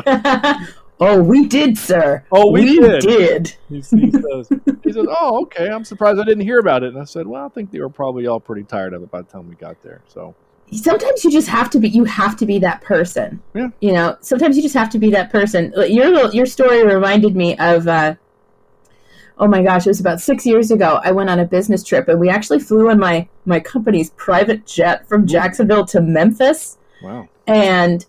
Speaker 2: oh, we did, sir.
Speaker 3: Oh, we
Speaker 2: did.
Speaker 3: He says, "Oh, okay. I'm surprised I didn't hear about it." And I said, "Well, I think they were probably all pretty tired of it by the time we got there." So
Speaker 2: sometimes you just have to be. You have to be that person.
Speaker 3: Yeah.
Speaker 2: Sometimes you just have to be that person. Your story reminded me of. Oh my gosh, it was about 6 years ago. I went on a business trip, and we actually flew in my company's private jet from Jacksonville to Memphis.
Speaker 3: Wow.
Speaker 2: And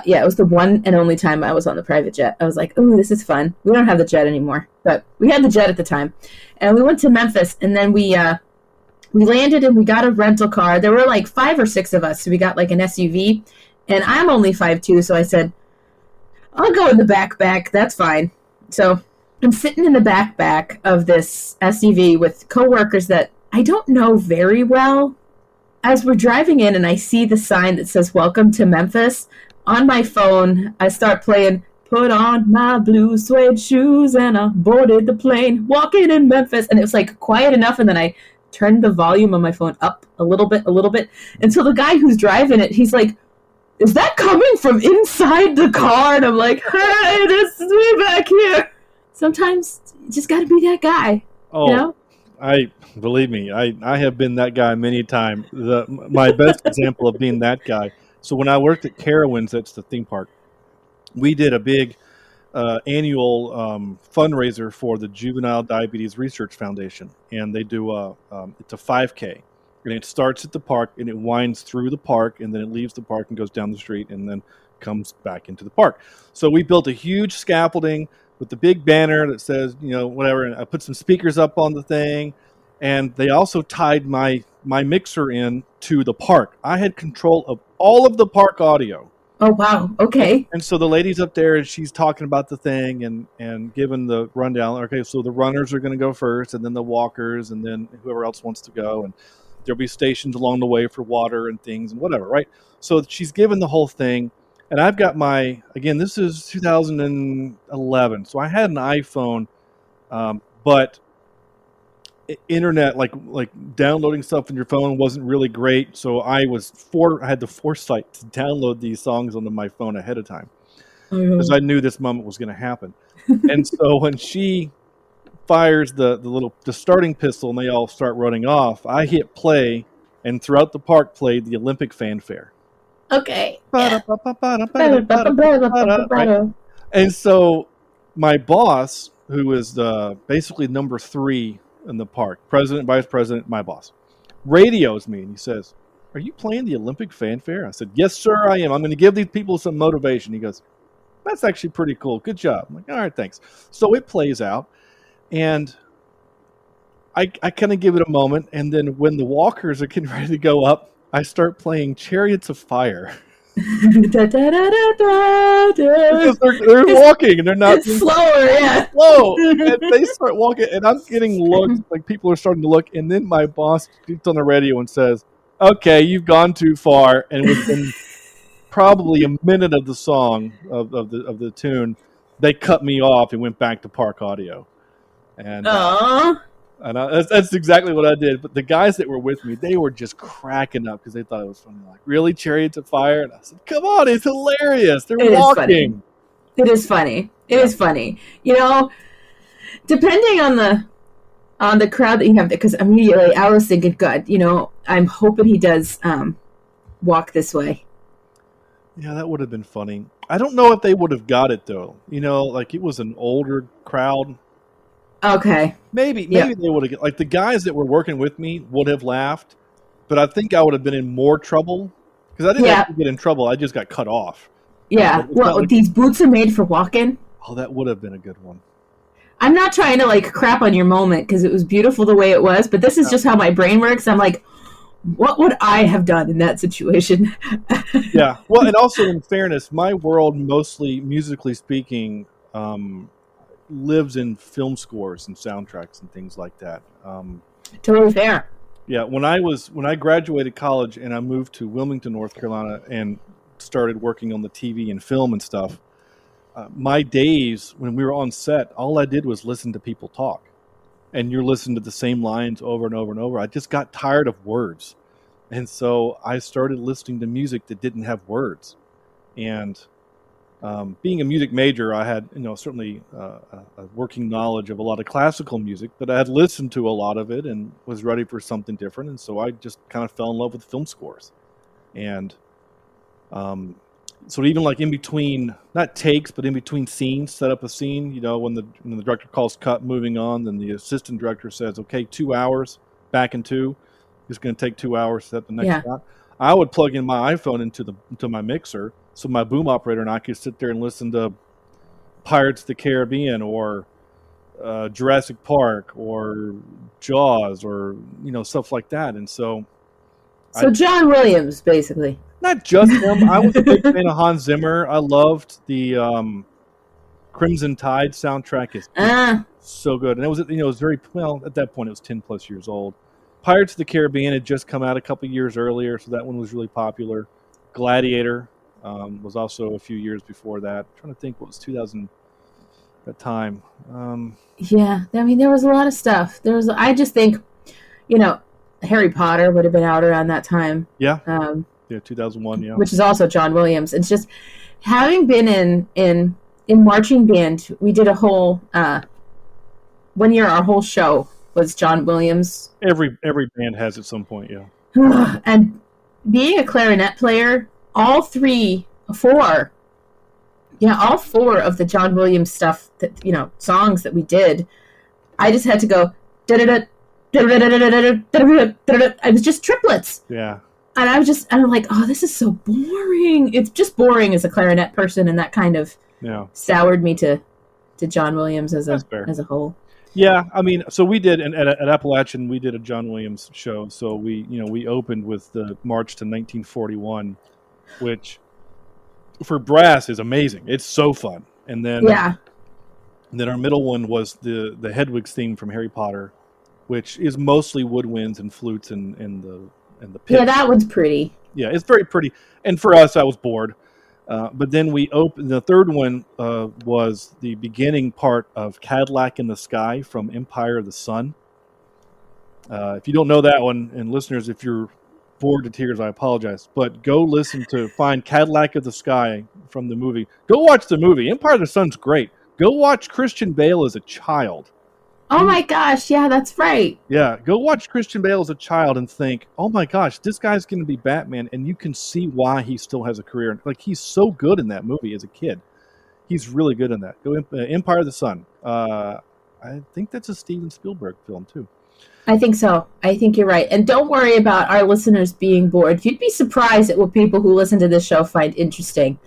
Speaker 2: it was the one and only time I was on the private jet. I was like, "Ooh, this is fun." We don't have the jet anymore, but we had the jet at the time. And we went to Memphis, and then we landed and we got a rental car. There were like 5 or 6 of us, so we got like an SUV. And I'm only 5'2", so I said, "I'll go in the backpack. That's fine." So I'm sitting in the backpack of this SUV with coworkers that I don't know very well. As we're driving in and I see the sign that says "Welcome to Memphis," on my phone, I start playing "Put on my blue suede shoes and I boarded the plane, walking in Memphis." And it was like quiet enough, and then I turned the volume on my phone up a little bit. And so the guy who's driving it, he's like, "Is that coming from inside the car?" And I'm like, "Hey, this is me back here." Sometimes you just got to be that guy.
Speaker 3: Oh, believe me, I have been that guy many times. My best example of being that guy. So when I worked at Carowinds, that's the theme park, we did a big annual fundraiser for the Juvenile Diabetes Research Foundation, and they do it's a 5K, and it starts at the park and it winds through the park, and then it leaves the park and goes down the street and then comes back into the park. So we built a huge scaffolding with the big banner that says, whatever, and I put some speakers up on the thing, and they also tied my mixer in to the park. I had control of all of the park audio.
Speaker 2: Oh, wow. Okay.
Speaker 3: And so the lady's up there, and she's talking about the thing and giving the rundown. Okay, so the runners are going to go first, and then the walkers, and then whoever else wants to go, and there'll be stations along the way for water and things and whatever, right? So she's given the whole thing. And I've got this is 2011, so I had an iPhone, but internet, like downloading stuff on your phone wasn't really great. So I had the foresight to download these songs onto my phone ahead of time, because I knew this moment was going to happen. And so when she fires the starting pistol and they all start running off, I hit play, and throughout the park played the Olympic fanfare.
Speaker 2: Okay.
Speaker 3: Yeah. Right? And so my boss, who is basically number 3 in the park, president, vice president, my boss, radios me and he says, are you playing the Olympic fanfare? I said, yes, sir, I am. I'm going to give these people some motivation. He goes, that's actually pretty cool. Good job. I'm like, all right, thanks. So it plays out, and I kind of give it a moment, and then when the walkers are getting ready to go up, I start playing Chariots of Fire.
Speaker 2: Da, da, da, da, da, da.
Speaker 3: Because they're walking and they're not
Speaker 2: It's slower, yeah.
Speaker 3: slow. And they start walking, and I'm getting looks, like people are starting to look, and then my boss gets on the radio and says, okay, you've gone too far. And within probably a minute of the song, of the tune, they cut me off and went back to park audio. And
Speaker 2: Aww.
Speaker 3: that's exactly what I did. But the guys that were with me, they were just cracking up because they thought it was funny. Like, really, Chariots of Fire? And I said, come on, it's hilarious. They're walking.
Speaker 2: It is funny. It is funny. You know, depending on the crowd that you have, because immediately I was thinking, God, you know, I'm hoping he does walk this way.
Speaker 3: Yeah, that would have been funny. I don't know if they would have got it though. You know, like it was an older crowd.
Speaker 2: Okay.
Speaker 3: Maybe they would have, like the guys that were working with me would have laughed, but I think I would have been in more trouble because I didn't actually get in trouble. I just got cut off.
Speaker 2: Yeah. Well, these boots are made for walking.
Speaker 3: Oh, that would have been a good one.
Speaker 2: I'm not trying to like crap on your moment because it was beautiful the way it was, but this is just how my brain works. I'm like, what would I have done in that situation?
Speaker 3: Yeah. Well, and also in fairness, my world, mostly musically speaking, lives in film scores and soundtracks and things like that.
Speaker 2: Totally fair.
Speaker 3: Yeah. When I graduated college and I moved to Wilmington, North Carolina, and started working on the TV and film and stuff, my days when we were on set, all I did was listen to people talk. And you're listening to the same lines over and over and over. I just got tired of words. And so I started listening to music that didn't have words. And being a music major, I had, certainly a working knowledge of a lot of classical music, but I had listened to a lot of it and was ready for something different. And so I just kind of fell in love with film scores. And so even like in between, not takes, but in between scenes, set up a scene, when the director calls cut, moving on, then the assistant director says, okay, 2 hours, back in 2. It's going to take 2 hours to set the next shot. I would plug in my iPhone into my mixer so my boom operator and I could sit there and listen to Pirates of the Caribbean or Jurassic Park or Jaws or, stuff like that. And so
Speaker 2: John Williams, basically.
Speaker 3: Not just him. I was a big fan of Hans Zimmer. I loved the Crimson Tide soundtrack. Is so good, and it was very well at that point. It was 10 plus years old. Pirates of the Caribbean had just come out a couple years earlier, so that one was really popular. Gladiator was also a few years before that. I'm trying to think what was 2000 at that time.
Speaker 2: Yeah, I mean there was a lot of stuff. I just think, Harry Potter would have been out around that time.
Speaker 3: Yeah. Yeah, 2001, yeah.
Speaker 2: Which is also John Williams. It's just having been in marching band, we did a whole 1 year. Our whole show was John Williams.
Speaker 3: Every band has at some point, yeah.
Speaker 2: And being a clarinet player, all four of the John Williams stuff that songs that we did, I just had to go da da da da da da da da da. I was just triplets.
Speaker 3: Yeah.
Speaker 2: And I'm like, oh, this is so boring. It's just boring as a clarinet person, and that kind of soured me to John Williams as a whole.
Speaker 3: Yeah, I mean, so we did at Appalachian, we did a John Williams show. So we opened with the March to 1941, which for brass is amazing. It's so fun. And then our middle one was the Hedwig's theme from Harry Potter, which is mostly woodwinds and flutes and the pit.
Speaker 2: Yeah, that one's pretty.
Speaker 3: Yeah, it's very pretty. And for us, I was bored. But then we opened. The third one was the beginning part of Cadillac in the Sky from Empire of the Sun. If you don't know that one, and listeners, if you're bored to tears, I apologize. But go find Cadillac of the Sky from the movie. Go watch the movie. Empire of the Sun's great. Go watch Christian Bale as a child.
Speaker 2: Oh my gosh, yeah, that's right.
Speaker 3: Yeah, go watch Christian Bale as a child and think, oh my gosh, this guy's going to be Batman, and you can see why he still has a career. Like, he's so good in that movie as a kid. He's really good in that. Go Empire of the Sun. I think that's a Steven Spielberg film, too.
Speaker 2: I think so. I think you're right. And don't worry about our listeners being bored. You'd be surprised at what people who listen to this show find interesting.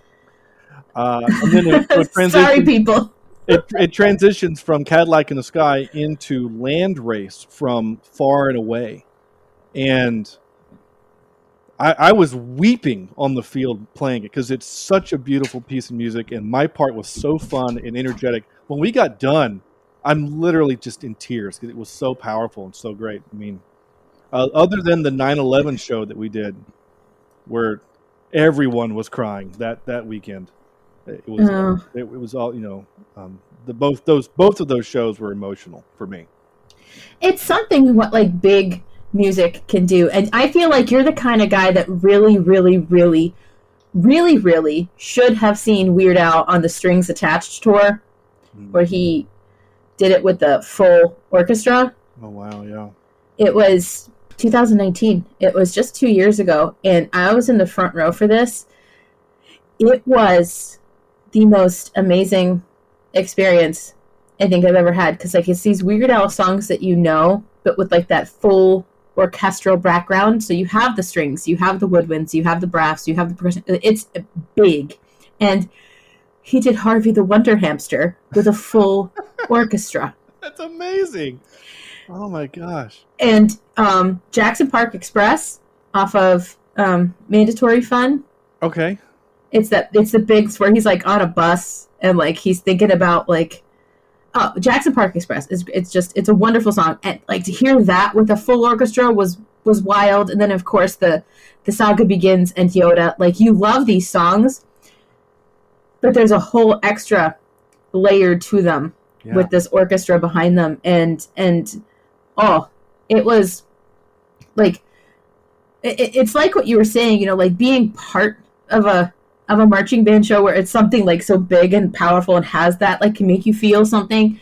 Speaker 3: And then it
Speaker 2: Sorry,
Speaker 3: transitions.
Speaker 2: people.
Speaker 3: It transitions from Cadillac in the Sky into Land Race from Far and Away, and I was weeping on the field playing it because it's such a beautiful piece of music, and my part was so fun and energetic. When we got done, I'm literally just in tears because it was so powerful and so great. I mean, other than the 9/11 show that we did, where everyone was crying that weekend, it was it was all both of those shows were emotional for me.
Speaker 2: It's something what like big music can do, and I feel like you're the kind of guy that really, really, really, really, really should have seen Weird Al on the Strings Attached tour, where he did it with the full orchestra.
Speaker 3: Oh wow, yeah.
Speaker 2: It was 2019. It was just 2 years ago, and I was in the front row for this. It was the most amazing experience I think I've ever had, because like it's these Weird Al songs that you know, but with like that full orchestral background. So you have the strings, you have the woodwinds, you have the brass, you have the percussion. It's big, and he did Harvey the Wonder Hamster with a full orchestra.
Speaker 3: That's amazing. Oh my gosh.
Speaker 2: And Jackson Park Express off of Mandatory Fun.
Speaker 3: Okay.
Speaker 2: It's the bigs where he's like on a bus and like he's thinking about like Jackson Park Express. It's a wonderful song, and like to hear that with a full orchestra was wild. And then of course the Saga Begins and Yoda. Like you love these songs, but there's a whole extra layer to them with this orchestra behind them, and it was like it's like what you were saying, you know, like being part of a marching band show where it's something like so big and powerful and has that like can make you feel something.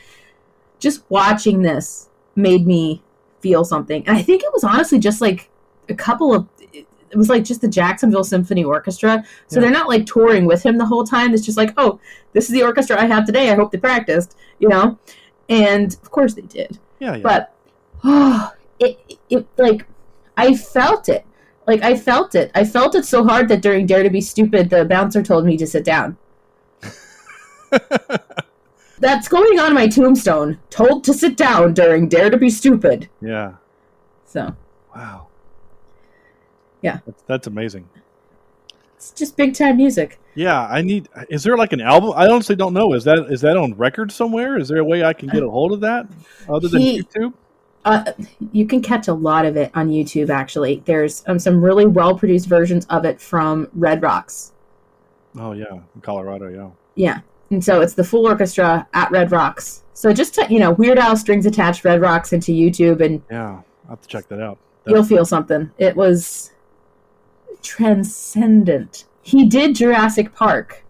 Speaker 2: Just watching this made me feel something, and I think it was honestly just like it was like just the Jacksonville Symphony Orchestra, so they're not like touring with him the whole time. It's just like, oh, this is the orchestra I have today, I hope they practiced, you know. And of course they did. But it like I felt it. Like, I felt it. I felt it so hard that during Dare to Be Stupid, the bouncer told me to sit down. That's going on my tombstone. Told to sit down during Dare to Be Stupid.
Speaker 3: Yeah.
Speaker 2: So.
Speaker 3: Wow.
Speaker 2: Yeah.
Speaker 3: That's amazing.
Speaker 2: It's just big time music.
Speaker 3: Yeah, is there like an album? I honestly don't know. Is that on record somewhere? Is there a way I can get a hold of that other than YouTube?
Speaker 2: You can catch a lot of it on YouTube, actually. There's some really well-produced versions of it from Red Rocks.
Speaker 3: Oh, yeah. In Colorado, yeah.
Speaker 2: Yeah. And so it's the full orchestra at Red Rocks. So just, Weird Al Strings Attached Red Rocks into YouTube, and
Speaker 3: yeah, I'll have to check that out.
Speaker 2: You'll feel something. It was transcendent. He did Jurassic Park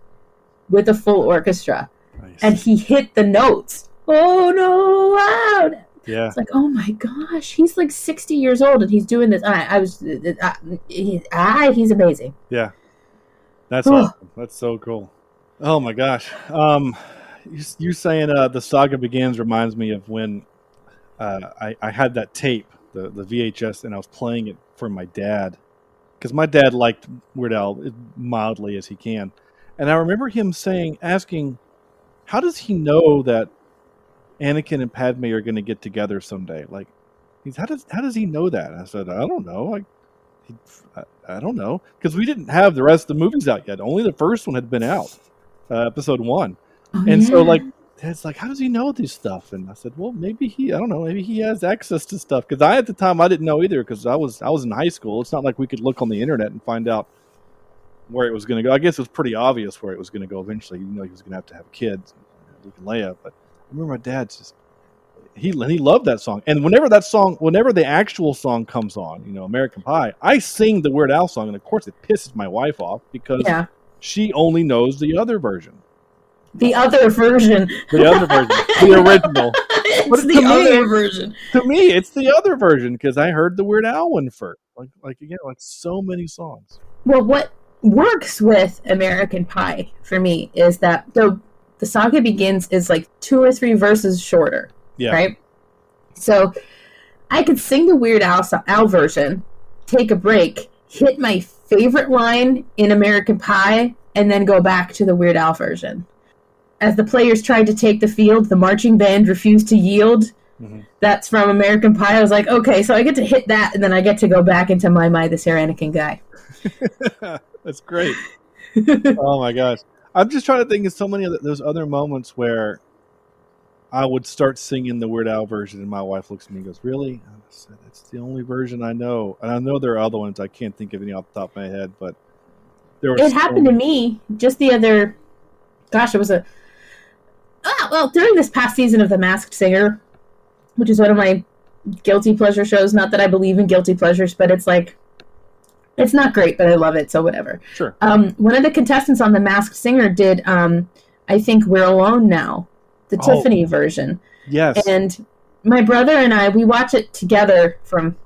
Speaker 2: with a full orchestra. Nice. And he hit the notes. Oh, no, wow.
Speaker 3: Yeah.
Speaker 2: It's like, oh my gosh, he's like 60 years old and he's doing this. He's amazing.
Speaker 3: Yeah. That's awesome. That's so cool. Oh my gosh. You saying the Saga Begins reminds me of when I had that tape, the VHS, and I was playing it for my dad, because my dad liked Weird Al as mildly as he can. And I remember him asking, how does he know that Anakin and Padme are going to get together someday? Like, how does he know that? And I said, I don't know. I don't know, because we didn't have the rest of the movies out yet. Only the first one had been out, episode 1. So like, it's like, how does he know this stuff? And I said, well, maybe he has access to stuff, because at the time I didn't know either, because I was in high school. It's not like we could look on the internet and find out where it was going to go. I guess it was pretty obvious where it was going to go eventually. He was going to have kids, Luke and Leia, but I remember my dad he loved that song. And whenever the actual song comes on, American Pie, I sing the Weird Al song, and of course it pisses my wife off because she only knows the other version. The other version. The original.
Speaker 2: It's the other version.
Speaker 3: To me, it's the other version, because I heard the Weird Al one first. Like so many songs.
Speaker 2: Well, what works with American Pie for me is that the Saga Begins is like 2 or 3 verses shorter. Yeah. Right? So I could sing the Weird Al version, take a break, hit my favorite line in American Pie, and then go back to the Weird Al version. As the players tried to take the field, the marching band refused to yield. Mm-hmm. That's from American Pie. I was like, okay, so I get to hit that, and then I get to go back into My This Here Anakin Guy.
Speaker 3: That's great. Oh my gosh. I'm just trying to think of so many of those other moments where I would start singing the Weird Al version, and my wife looks at me and goes, really? I said, that's the only version I know. And I know there are other ones. I can't think of any off the top of my head, but there was.
Speaker 2: It happened to me just the other, gosh, it was during this past season of The Masked Singer, which is one of my guilty pleasure shows. Not that I believe in guilty pleasures, but it's like, it's not great, but I love it, so whatever.
Speaker 3: Sure.
Speaker 2: One of the contestants on The Masked Singer did, I think, We're Alone Now, the Tiffany version.
Speaker 3: Yes.
Speaker 2: And my brother and I, we watch it together from,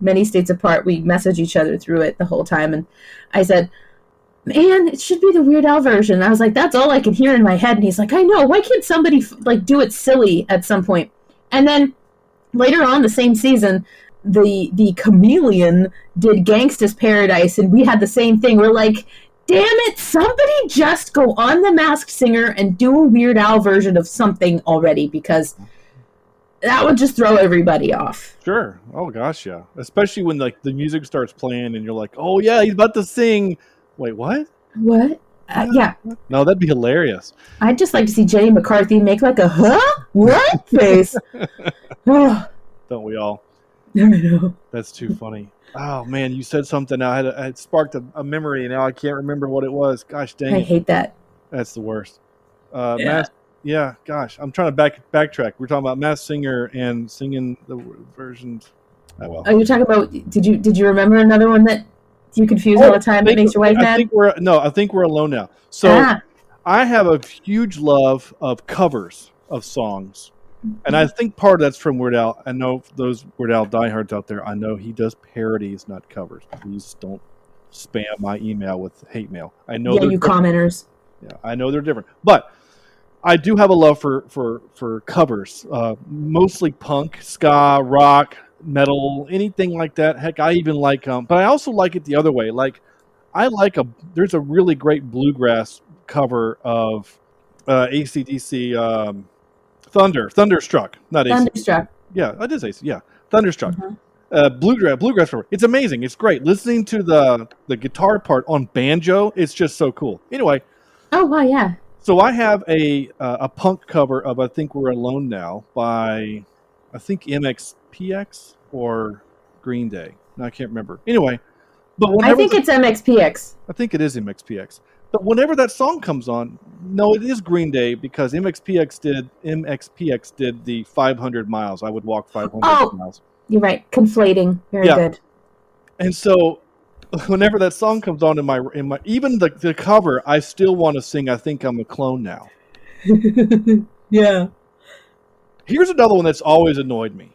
Speaker 2: many states apart. We message each other through it the whole time. And I said, man, it should be the Weird Al version. And I was like, that's all I can hear in my head. And he's like, I know. Why can't somebody do it silly at some point? And then later on the same season, the Chameleon did Gangsta's Paradise, and we had the same thing. We're like, damn it, somebody just go on The Masked Singer and do a Weird Al version of something already, because that would just throw everybody off.
Speaker 3: Sure. Oh gosh, yeah. Especially when the music starts playing and you're like, oh yeah, he's about to sing. Wait, what?
Speaker 2: What? Yeah.
Speaker 3: No, that'd be hilarious.
Speaker 2: I'd just like to see Jenny McCarthy make like a huh? What face?
Speaker 3: Don't we all?
Speaker 2: I know.
Speaker 3: That's too funny. Oh man, you said something. I had sparked a memory, and now I can't remember what it was. Gosh dang it.
Speaker 2: I hate that.
Speaker 3: That's the worst. Gosh, I'm trying to backtrack. We're talking about Masked Singer and singing the versions. Oh, well.
Speaker 2: Are you talking about? Did you remember another one that you confuse all the time that makes your wife mad?
Speaker 3: I think We're Alone Now. So I have a huge love of covers of songs. And I think part of that's from Weird Al. I know those Weird Al diehards out there, I know he does parodies, not covers. Please don't spam my email with hate mail. I know
Speaker 2: you commenters.
Speaker 3: Yeah, I know they're different. But I do have a love for covers. Mostly punk, ska, rock, metal, anything like that. Heck, I even like but I also like it the other way. Like there's a really great bluegrass cover of AC/DC Thunderstruck, not
Speaker 2: Thunderstruck.
Speaker 3: AC. Yeah, it is AC. Yeah, Thunderstruck. Bluegrass cover. It's amazing. It's great. Listening to the guitar part on banjo, it's just so cool. Anyway.
Speaker 2: Oh wow, yeah.
Speaker 3: So I have a punk cover of I Think We're Alone Now by I think MXPX or Green Day. No, I can't remember. Anyway, but
Speaker 2: I think it's MXPX.
Speaker 3: I think it is MXPX. But whenever that song comes on, no, it is Green Day because MXPX did the 500 miles. I would walk 500 miles.
Speaker 2: You're right. Conflating. Very good. And
Speaker 3: so whenever that song comes on in my even the cover, I still want to sing I Think I'm a Clone Now.
Speaker 2: Yeah.
Speaker 3: Here's another one that's always annoyed me.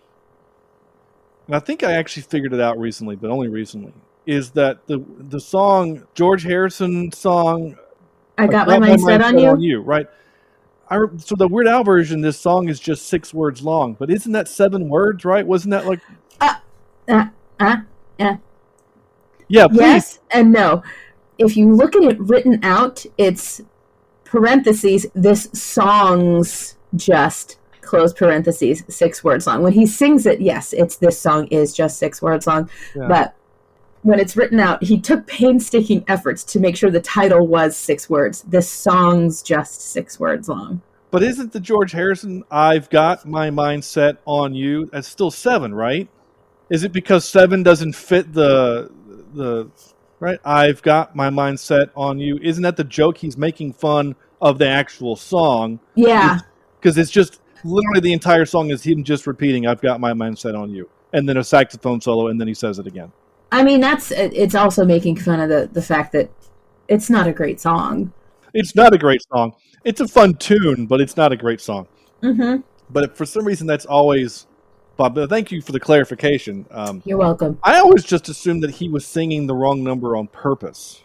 Speaker 3: And I think I actually figured it out recently, but only recently. Is that the song, George Harrison song,
Speaker 2: I Got My Mind Set on You?
Speaker 3: Right? So the Weird Al version, this song is just 6 words long, but isn't that 7 words, right? Wasn't that like... Yeah, please.
Speaker 2: Yes and no. If you look at it written out, it's parentheses, this song's just... close parentheses, 6 words long. When he sings it, yes, it's this song is just 6 words long. Yeah. But when it's written out, he took painstaking efforts to make sure the title was 6 words. This song's just 6 words long.
Speaker 3: But isn't the George Harrison, I've Got My Mind Set on You, that's still 7, right? Is it because 7 doesn't fit the right? I've got my mind set on you. Isn't that the joke? He's making fun of the actual song.
Speaker 2: Yeah.
Speaker 3: Because it's just... literally the entire song is him just repeating, I've got my mind set on you. And then a saxophone solo, and then he says it again.
Speaker 2: I mean, it's also making fun of the fact that it's not a great song.
Speaker 3: It's not a great song. It's a fun tune, but it's not a great song.
Speaker 2: Mm-hmm.
Speaker 3: But for some reason, that's always... Bob, thank you for the clarification.
Speaker 2: You're welcome.
Speaker 3: I always just assumed that he was singing the wrong number on purpose.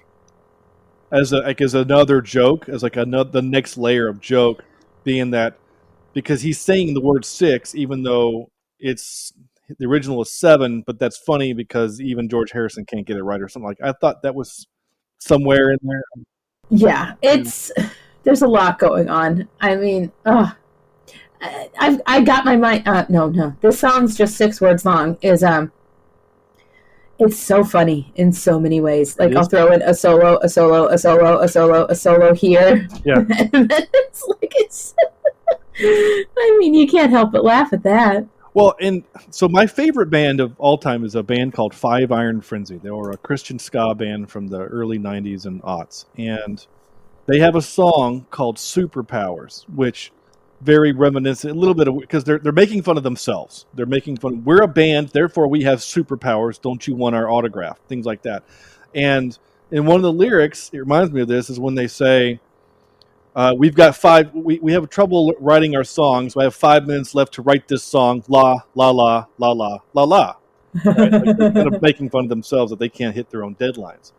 Speaker 3: As another joke, as like the next layer of joke, being that... because he's saying the word 6, even though it's the original is 7, but that's funny because even George Harrison can't get it right or something like. I thought that was somewhere in there.
Speaker 2: Yeah, there's a lot going on. I mean, I got my mind. No, this song's just 6 words long. It's so funny in so many ways. Like I'll throw in a solo, a solo, a solo, a solo, a solo here.
Speaker 3: Yeah,
Speaker 2: and then it's. I mean, you can't help but laugh at that.
Speaker 3: Well, and so my favorite band of all time is a band called Five Iron Frenzy. They were a Christian ska band from the early 90s and aughts. And they have a song called Superpowers, which very reminiscent, a little bit of, because they're making fun of themselves. They're making fun. We're a band, therefore we have superpowers. Don't you want our autograph? Things like that. And in one of the lyrics, it reminds me of this, is when they say, we've got we have trouble writing our songs. We have 5 minutes left to write this song. La, la, la, la, la, la, la. Right? Like they're kind of making fun of themselves that they can't hit their own deadlines.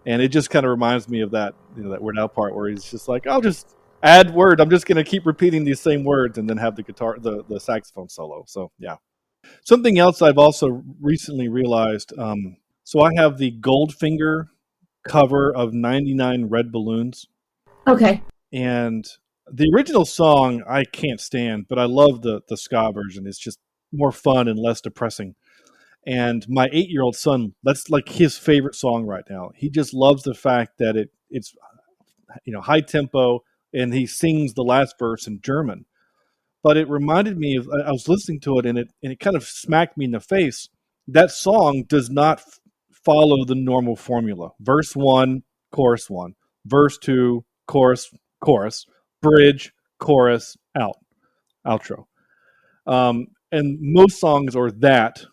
Speaker 3: And it just kind of reminds me of that, that Weird Al part where he's just like, I'll just add word. I'm just going to keep repeating these same words and then have the guitar, the saxophone solo. So, yeah. Something else I've also recently realized. So I have the Goldfinger cover of 99 Red Balloons.
Speaker 2: Okay.
Speaker 3: And the original song I can't stand, but I love the ska version. It's just more fun and less depressing. And my 8-year-old son, that's like his favorite song right now. He just loves the fact that it's high tempo, and he sings the last verse in German. But it reminded me of, I was listening to it, and it kind of smacked me in the face. That song does not follow the normal formula. Verse 1, chorus 1, verse 2, chorus, bridge, chorus, outro. And most songs are that,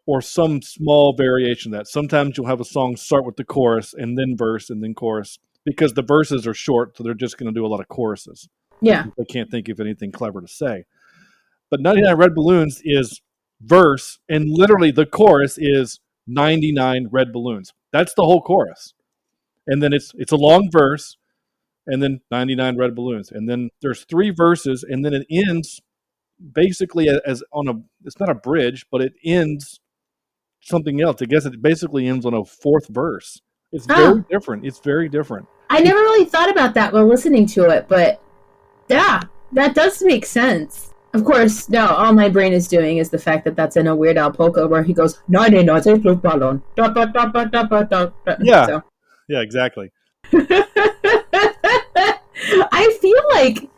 Speaker 3: or some small variation of that. Sometimes you'll have a song start with the chorus and then verse and then chorus, because the verses are short, so they're just going to do a lot of choruses.
Speaker 2: Yeah.
Speaker 3: They can't think of anything clever to say. But 99 Red Balloons is verse, and literally the chorus is 99 red balloons. That's the whole chorus. And then it's a long verse, and then 99 red balloons. And then there's 3 verses, and then it ends basically as on it's not a bridge, but it ends something else. I guess it basically ends on a 4th verse. It's very different. It's very different.
Speaker 2: I never really thought about that while listening to it, but yeah, that does make sense. Of course, no, all my brain is doing is the fact that that's in a Weird Al polka where he goes, no, ballon.
Speaker 3: Yeah. So. Yeah, exactly.
Speaker 2: I feel like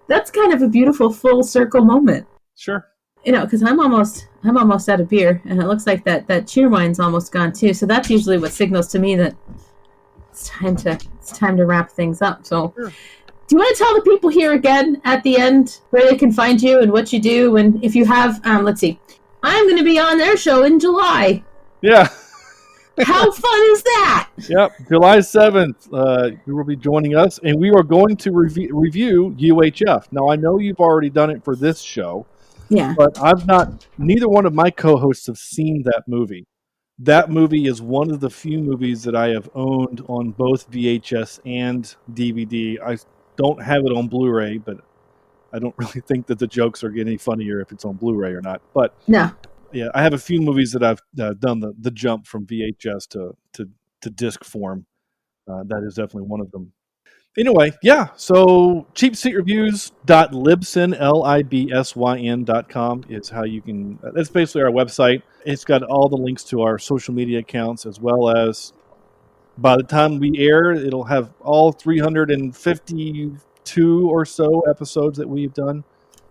Speaker 2: that's kind of a beautiful full circle moment.
Speaker 3: Sure.
Speaker 2: Because I'm almost out of beer, and it looks like that cheerwine's almost gone too. So that's usually what signals to me that it's time to wrap things up. So, sure. Do you want to tell the people here again at the end where they can find you and what you do, and if you have, let's see, I'm going to be on their show in July.
Speaker 3: Yeah.
Speaker 2: How fun is that?
Speaker 3: Yep, July 7th, you will be joining us, and we are going to review UHF. Now, I know you've already done it for this show.
Speaker 2: Yeah.
Speaker 3: But neither one of my co-hosts have seen that movie. That movie is one of the few movies that I have owned on both VHS and DVD. I don't have it on Blu-ray, but I don't really think that the jokes are getting any funnier if it's on Blu-ray or not. But
Speaker 2: no.
Speaker 3: Yeah, I have a few movies that I've done the jump from VHS to disc form. That is definitely one of them. Anyway, yeah, so cheapseatreviews.libsyn.com is how you can, that's basically our website. It's got all the links to our social media accounts, as well as by the time we air, it'll have all 352 or so episodes that we've done.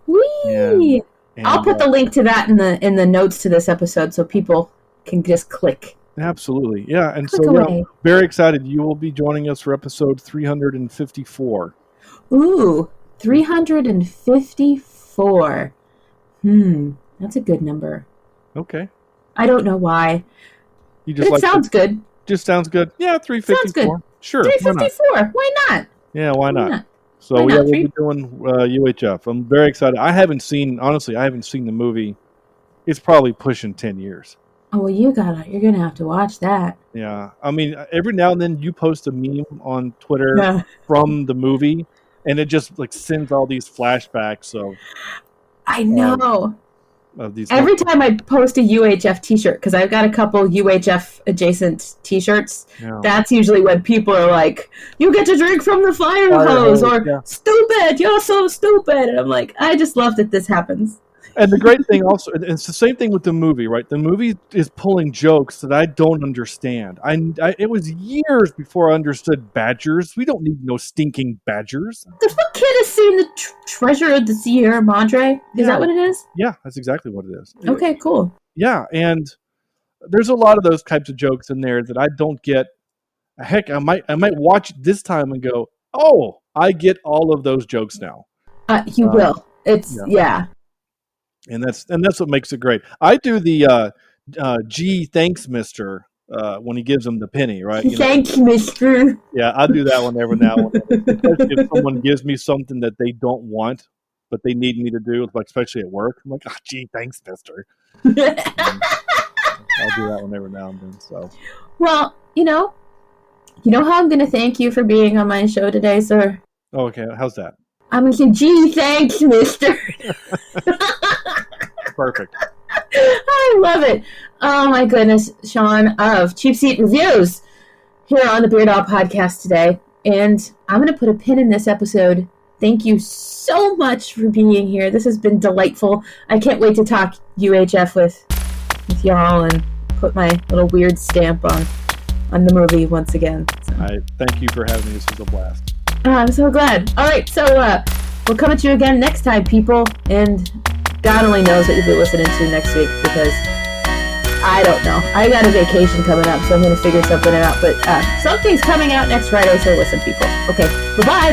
Speaker 2: Whee! And I'll put the link to that in the notes to this episode so people can just click.
Speaker 3: Absolutely. Yeah. And so we're very excited. You will be joining us for episode 354.
Speaker 2: Ooh, 354. That's a good number.
Speaker 3: Okay.
Speaker 2: I don't know why. It sounds good.
Speaker 3: Just sounds good. Yeah, 354. Sounds good. Sure.
Speaker 2: 354. Why not?
Speaker 3: Yeah, why not? So we'll be doing UHF. I'm very excited. I haven't seen the movie. It's probably pushing 10 years.
Speaker 2: Oh, well, you're going to have to watch that.
Speaker 3: Yeah. I mean, every now and then you post a meme on Twitter from the movie, and it just like sends all these flashbacks. So
Speaker 2: I know.
Speaker 3: of these.
Speaker 2: Every time I post a UHF t-shirt, because I've got a couple UHF adjacent t-shirts, that's usually when people are like, you get to drink from the fire hose, or stupid, you're so stupid. And I'm like, I just love that this happens.
Speaker 3: And the great thing also, and it's the same thing with the movie, right? The movie is pulling jokes that I don't understand. It was years before I understood badgers. We don't need no stinking badgers.
Speaker 2: The kid has seen the Treasure of the Sierra Madre. Is that what it is?
Speaker 3: Yeah, that's exactly what it is.
Speaker 2: Okay, cool.
Speaker 3: Yeah, and there's a lot of those types of jokes in there that I don't get. Heck, I might watch it this time and go, oh, I get all of those jokes now.
Speaker 2: You will. It's
Speaker 3: And that's what makes it great. I do the gee, thanks, mister, when he gives him the penny, right?
Speaker 2: Thanks, mister.
Speaker 3: Yeah, I do that one every now and then. Especially if someone gives me something that they don't want, but they need me to do, like especially at work. I'm like, gee, thanks, mister. I'll do that one every now and then. So,
Speaker 2: well, you know how I'm going to thank you for being on my show today, sir?
Speaker 3: Oh, okay. How's that?
Speaker 2: I'm going to say, gee, thanks, mister.
Speaker 3: Perfect.
Speaker 2: I love it. Oh, my goodness, Shawn of Cheap Seat Reviews here on the Beard Owl Podcast today. And I'm going to put a pin in this episode. Thank you so much for being here. This has been delightful. I can't wait to talk UHF with y'all and put my little weird stamp on the movie once again. So.
Speaker 3: Thank you for having me. This was a blast.
Speaker 2: I'm so glad. All right, so we'll come at you again next time, people. And God only knows what you'll be listening to next week, because I don't know. I got a vacation coming up, so I'm going to figure something out. But something's coming out next Friday, so listen, people. Okay, bye.